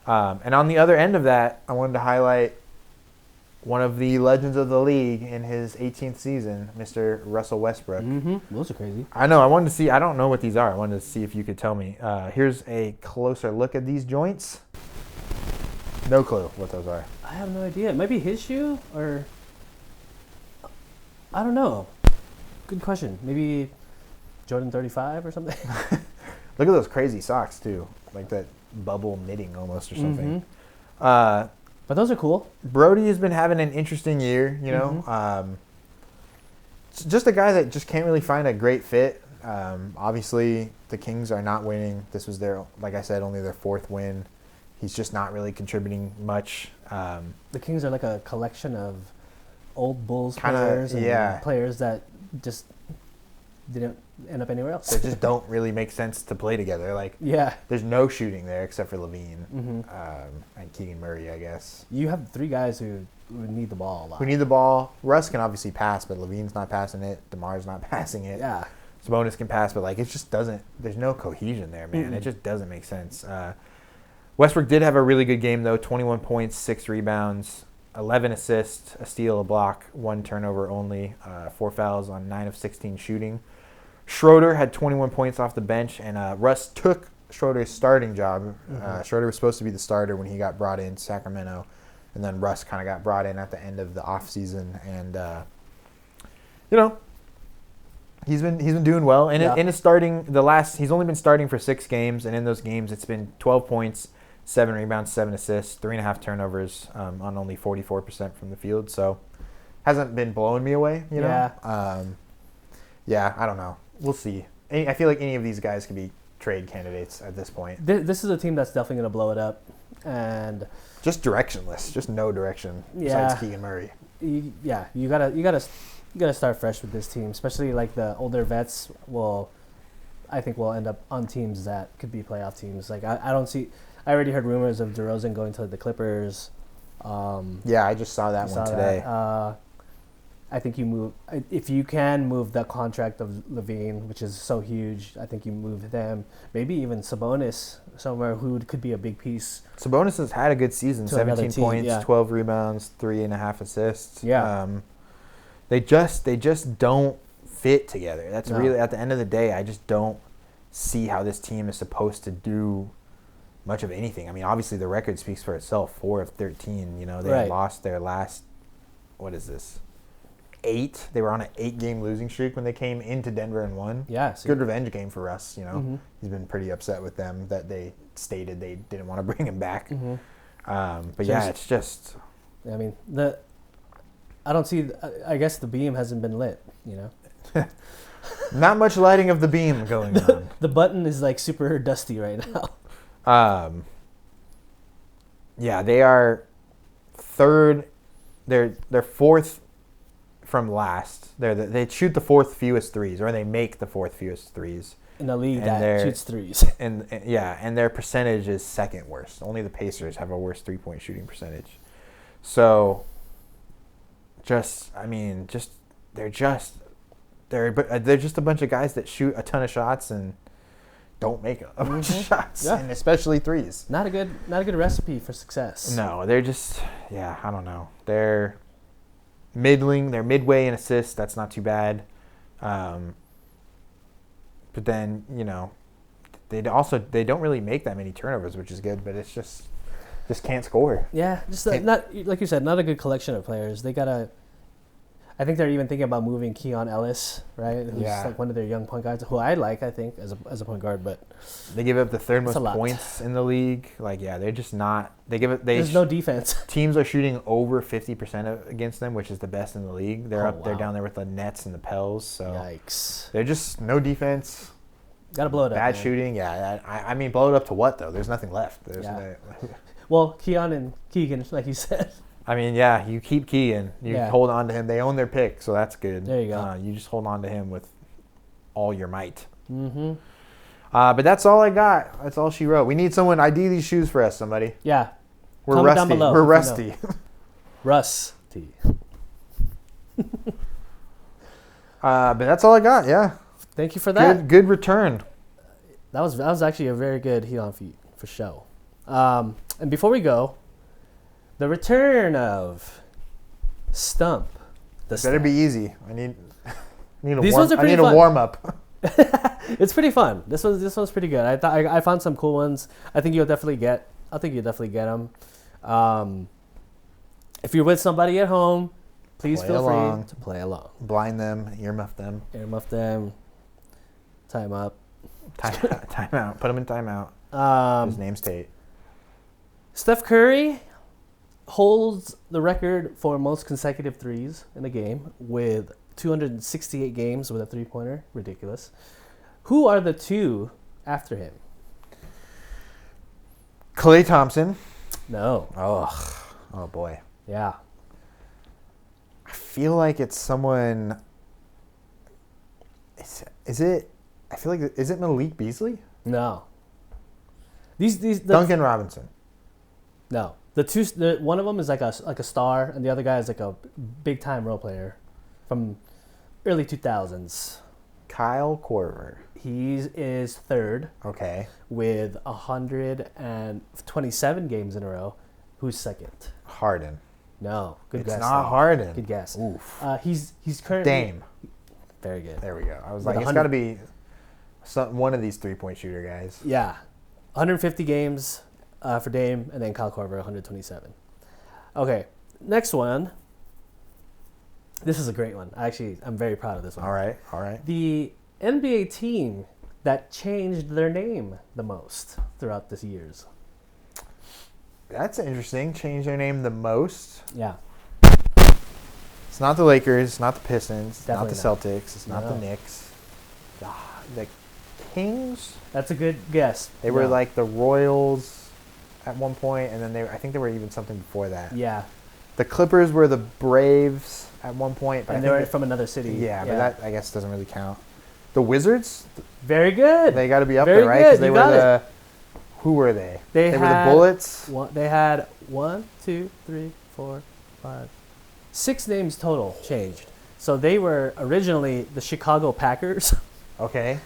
And on the other end of that, I wanted to highlight one of the legends of the league in his 18th season, Mr. Russell Westbrook. Those are crazy. I know. I wanted to see. I don't know what these are. I wanted to see if you could tell me. Here's a closer look at these joints. No clue what those are. I have no idea. It might be his shoe or I don't know. Good question. Maybe Jordan 35 or something. Look at those crazy socks too, like that bubble knitting almost or something. But those are cool. Brody has been having an interesting year. You know, just a guy that just can't really find a great fit. Obviously, the Kings are not winning. This was like I said, only their 4th win. He's just not really contributing much. The Kings are like a collection of old Bulls players and players that just didn't end up anywhere else. They just don't really make sense to play together. Like, there's no shooting there except for Levine and Keegan Murray, I guess. You have 3 guys who need the ball a lot. Who need the ball. Russ can obviously pass, but Levine's not passing it. DeMar's not passing it. Yeah. Sabonis can pass, but like it just doesn't. There's no cohesion there, man. It just doesn't make sense. Westbrook did have a really good game, though. 21 points, 6 rebounds, 11 assists, a steal, a block, 1 turnover only, 4 fouls on 9 of 16 shooting. Schroeder had 21 points off the bench, and Russ took Schroeder's starting job. Schroeder was supposed to be the starter when he got brought in Sacramento, and then Russ kind of got brought in at the end of the offseason. And, he's been doing well. And in his starting, he's only been starting for 6 games, and in those games it's been 12 points, 7 rebounds, 7 assists, 3.5 turnovers on only 44% from the field. So hasn't been blowing me away, you know? I don't know. We'll see. I feel like any of these guys could be trade candidates at this point. This is a team that's definitely going to blow it up. And just directionless. Just no direction besides Keegan Murray. You gotta start fresh with this team, especially like the older vets I think will end up on teams that could be playoff teams. Like I don't see. I already heard rumors of DeRozan going to the Clippers. I just saw that one today. I think if you can move the contract of Levine, which is so huge. I think you move them. Maybe even Sabonis somewhere who could be a big piece. Sabonis has had a good season. 17 points, 12 rebounds, 3.5 assists. Yeah. They just don't fit together. That's really, at the end of the day, I just don't see how this team is supposed to do much of anything. I mean, obviously the record speaks for itself. 4 of 13. You know, they lost their last. What is this? 8. They were on an 8-game losing streak when they came into Denver and won. Yeah, good revenge game for Russ. You know, he's been pretty upset with them that they stated they didn't want to bring him back. It's just. I mean, I don't see. I guess the beam hasn't been lit. You know. Not much lighting of the beam going on. The button is like super dusty right now. They are third. They're fourth from last. They shoot the fourth fewest threes, or they make the fourth fewest threes in the league that shoots threes. And their percentage is second worst. Only the Pacers have a worse 3-point shooting percentage. So, they're just a bunch of guys that shoot a ton of shots and don't make a bunch of shots, and especially threes. Not a good recipe for success. No, they're just I don't know. They're middling. They're midway in assists. That's not too bad. But then they don't really make that many turnovers, which is good. But it's just can't score. Yeah, not like you said, not a good collection of players. They gotta. I think they're even thinking about moving Keon Ellis, right? Who's like one of their young point guards, who I think, as a point guard. But they give up the third most points in the league. They're just not. There's no defense. Teams are shooting over 50% against them, which is the best in the league. They're They're down there with the Nets and the Pels. So yikes! They're just no defense. Gotta blow it up. Bad shooting. Yeah, I mean, blow it up to what though? There's nothing left. Well, Keon and Keegan, like you said. I mean, you keep Keegan. You hold on to him. They own their pick, so that's good. There you go. You just hold on to him with all your might. Mm-hmm. But that's all I got. That's all she wrote. We need someone ID these shoes for us, somebody. Yeah. We're Comment rusty. down below. We're rusty. Rusty. But that's all I got, yeah. Thank you for that. Good return. That was actually a very good heel feat for show. And before we go, the return of Stump. Better be easy. I need a warm up. It's pretty fun. This one's pretty good. I found some cool ones. I think you'll definitely get them. If you're with somebody at home, please feel free to play along. Blind them, earmuff them. Time up. Time out. Put him in timeout. His name's Tate. Steph Curry holds the record for most consecutive threes in a game with 268 games with a three-pointer. Ridiculous. Who are the two after him? Klay Thompson. No. Oh boy. Yeah. I feel like it's someone. Is it Malik Beasley? No. Duncan Robinson. No. One of them is like a star, and the other guy is like a big time role player from early 2000s. Kyle Korver. He is third. Okay. With 127 games in a row. Who's second? Harden. No. Good guess. It's not Harden. Good guess. Oof. He's currently Dame. Very good. There we go. I was like, it's got to be one of these 3-point shooter guys. Yeah. 150 games for Dame, and then Kyle Korver, 127. Okay, next one. This is a great one. I'm very proud of this one. All right. The NBA team that changed their name the most throughout the years. That's interesting. Changed their name the most. Yeah. It's not the Lakers. It's not the Pistons. Definitely it's not the Celtics. It's not the Knicks. The Kings. That's a good guess. They were like the Royals at one point, and then I think they were even something before that. Yeah. The Clippers were the Braves at one point, but they were from another city. Yeah, but that I guess doesn't really count. The Wizards. Very good. They got to be up there, right? Because they were the. Who were they? They were the Bullets. They had 1, 2, 3, 4, 5, 6 names total changed. So they were originally the Chicago Packers. Okay.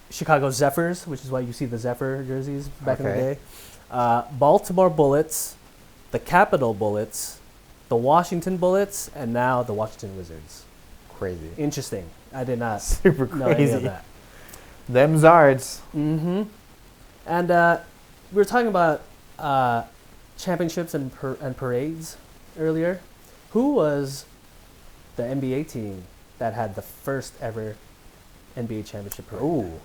Chicago Zephyrs, which is why you see the Zephyr jerseys back in the day. Baltimore Bullets, the Capitol Bullets, the Washington Bullets, and now the Washington Wizards. Crazy. Interesting. I did not Super know any of crazy. that. Them Zards. Mm-hmm. And we were talking about championships and parades earlier. Who was the NBA team that had the first ever NBA championship parade? Ooh.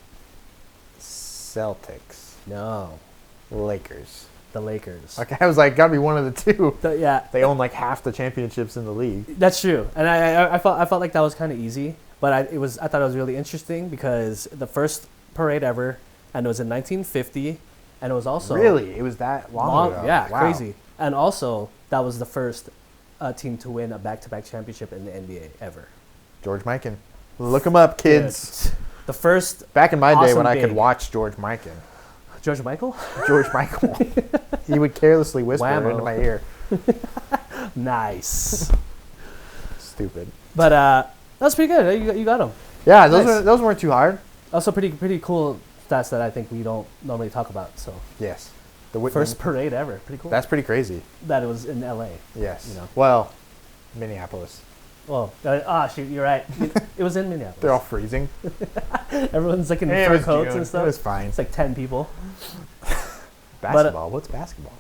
Celtics. No. Lakers. The Lakers. Okay, I was like, gotta be one of the two. Yeah. They own like half the championships in the league. That's true, and I felt like that was kind of easy, but I thought it was really interesting because the first parade ever, and it was in 1950, and it was also really it was that long ago. Yeah, wow. Crazy, and also that was the first team to win a back-to-back championship in the NBA ever. George Mikan. Look him up, kids. Dude, the first. Back in my day awesome when I big. could watch George Mikan. George Michael? George Michael. He would carelessly whisper Whammo. into my ear. Nice. Stupid. But that's pretty good. You got them. Yeah, Nice. those weren't too hard. Also, pretty cool stats that I think we don't normally talk about. So Yes. The Whitman, first parade ever. Pretty cool. That's pretty crazy. That it was in L.A. Yes. You know. Well, Minneapolis. Well, shoot, you're right. It was in Minneapolis. They're all freezing. Everyone's like in Hey, it fur was coats June. and stuff. It was fine. It's like 10 people. Basketball. What's basketball?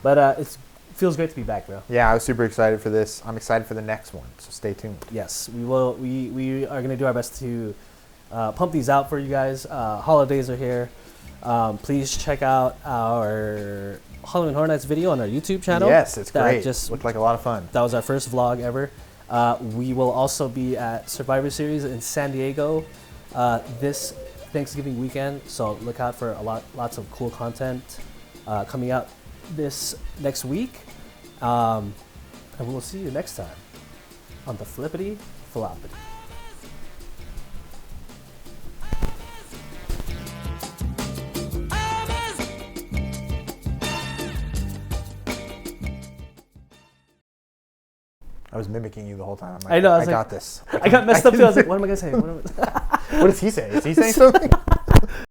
But it feels great to be back, bro. Yeah, I was super excited for this. I'm excited for the next one, so stay tuned. Yes, we will. We are going to do our best to pump these out for you guys. Holidays are here. Please check out our Halloween Horror Nights video on our YouTube channel. Yes, it's That great. just Looked like a lot of fun. That was our first vlog ever. We will also be at Survivor Series in San Diego this Thanksgiving weekend. So look out for lots of cool content coming out this next week. And we'll see you next time on the Flippity Floppity. I was mimicking you the whole time. I'm like, I know. I got this. I got messed up too. I was like, what am I going to say? What does he say? Is he saying something?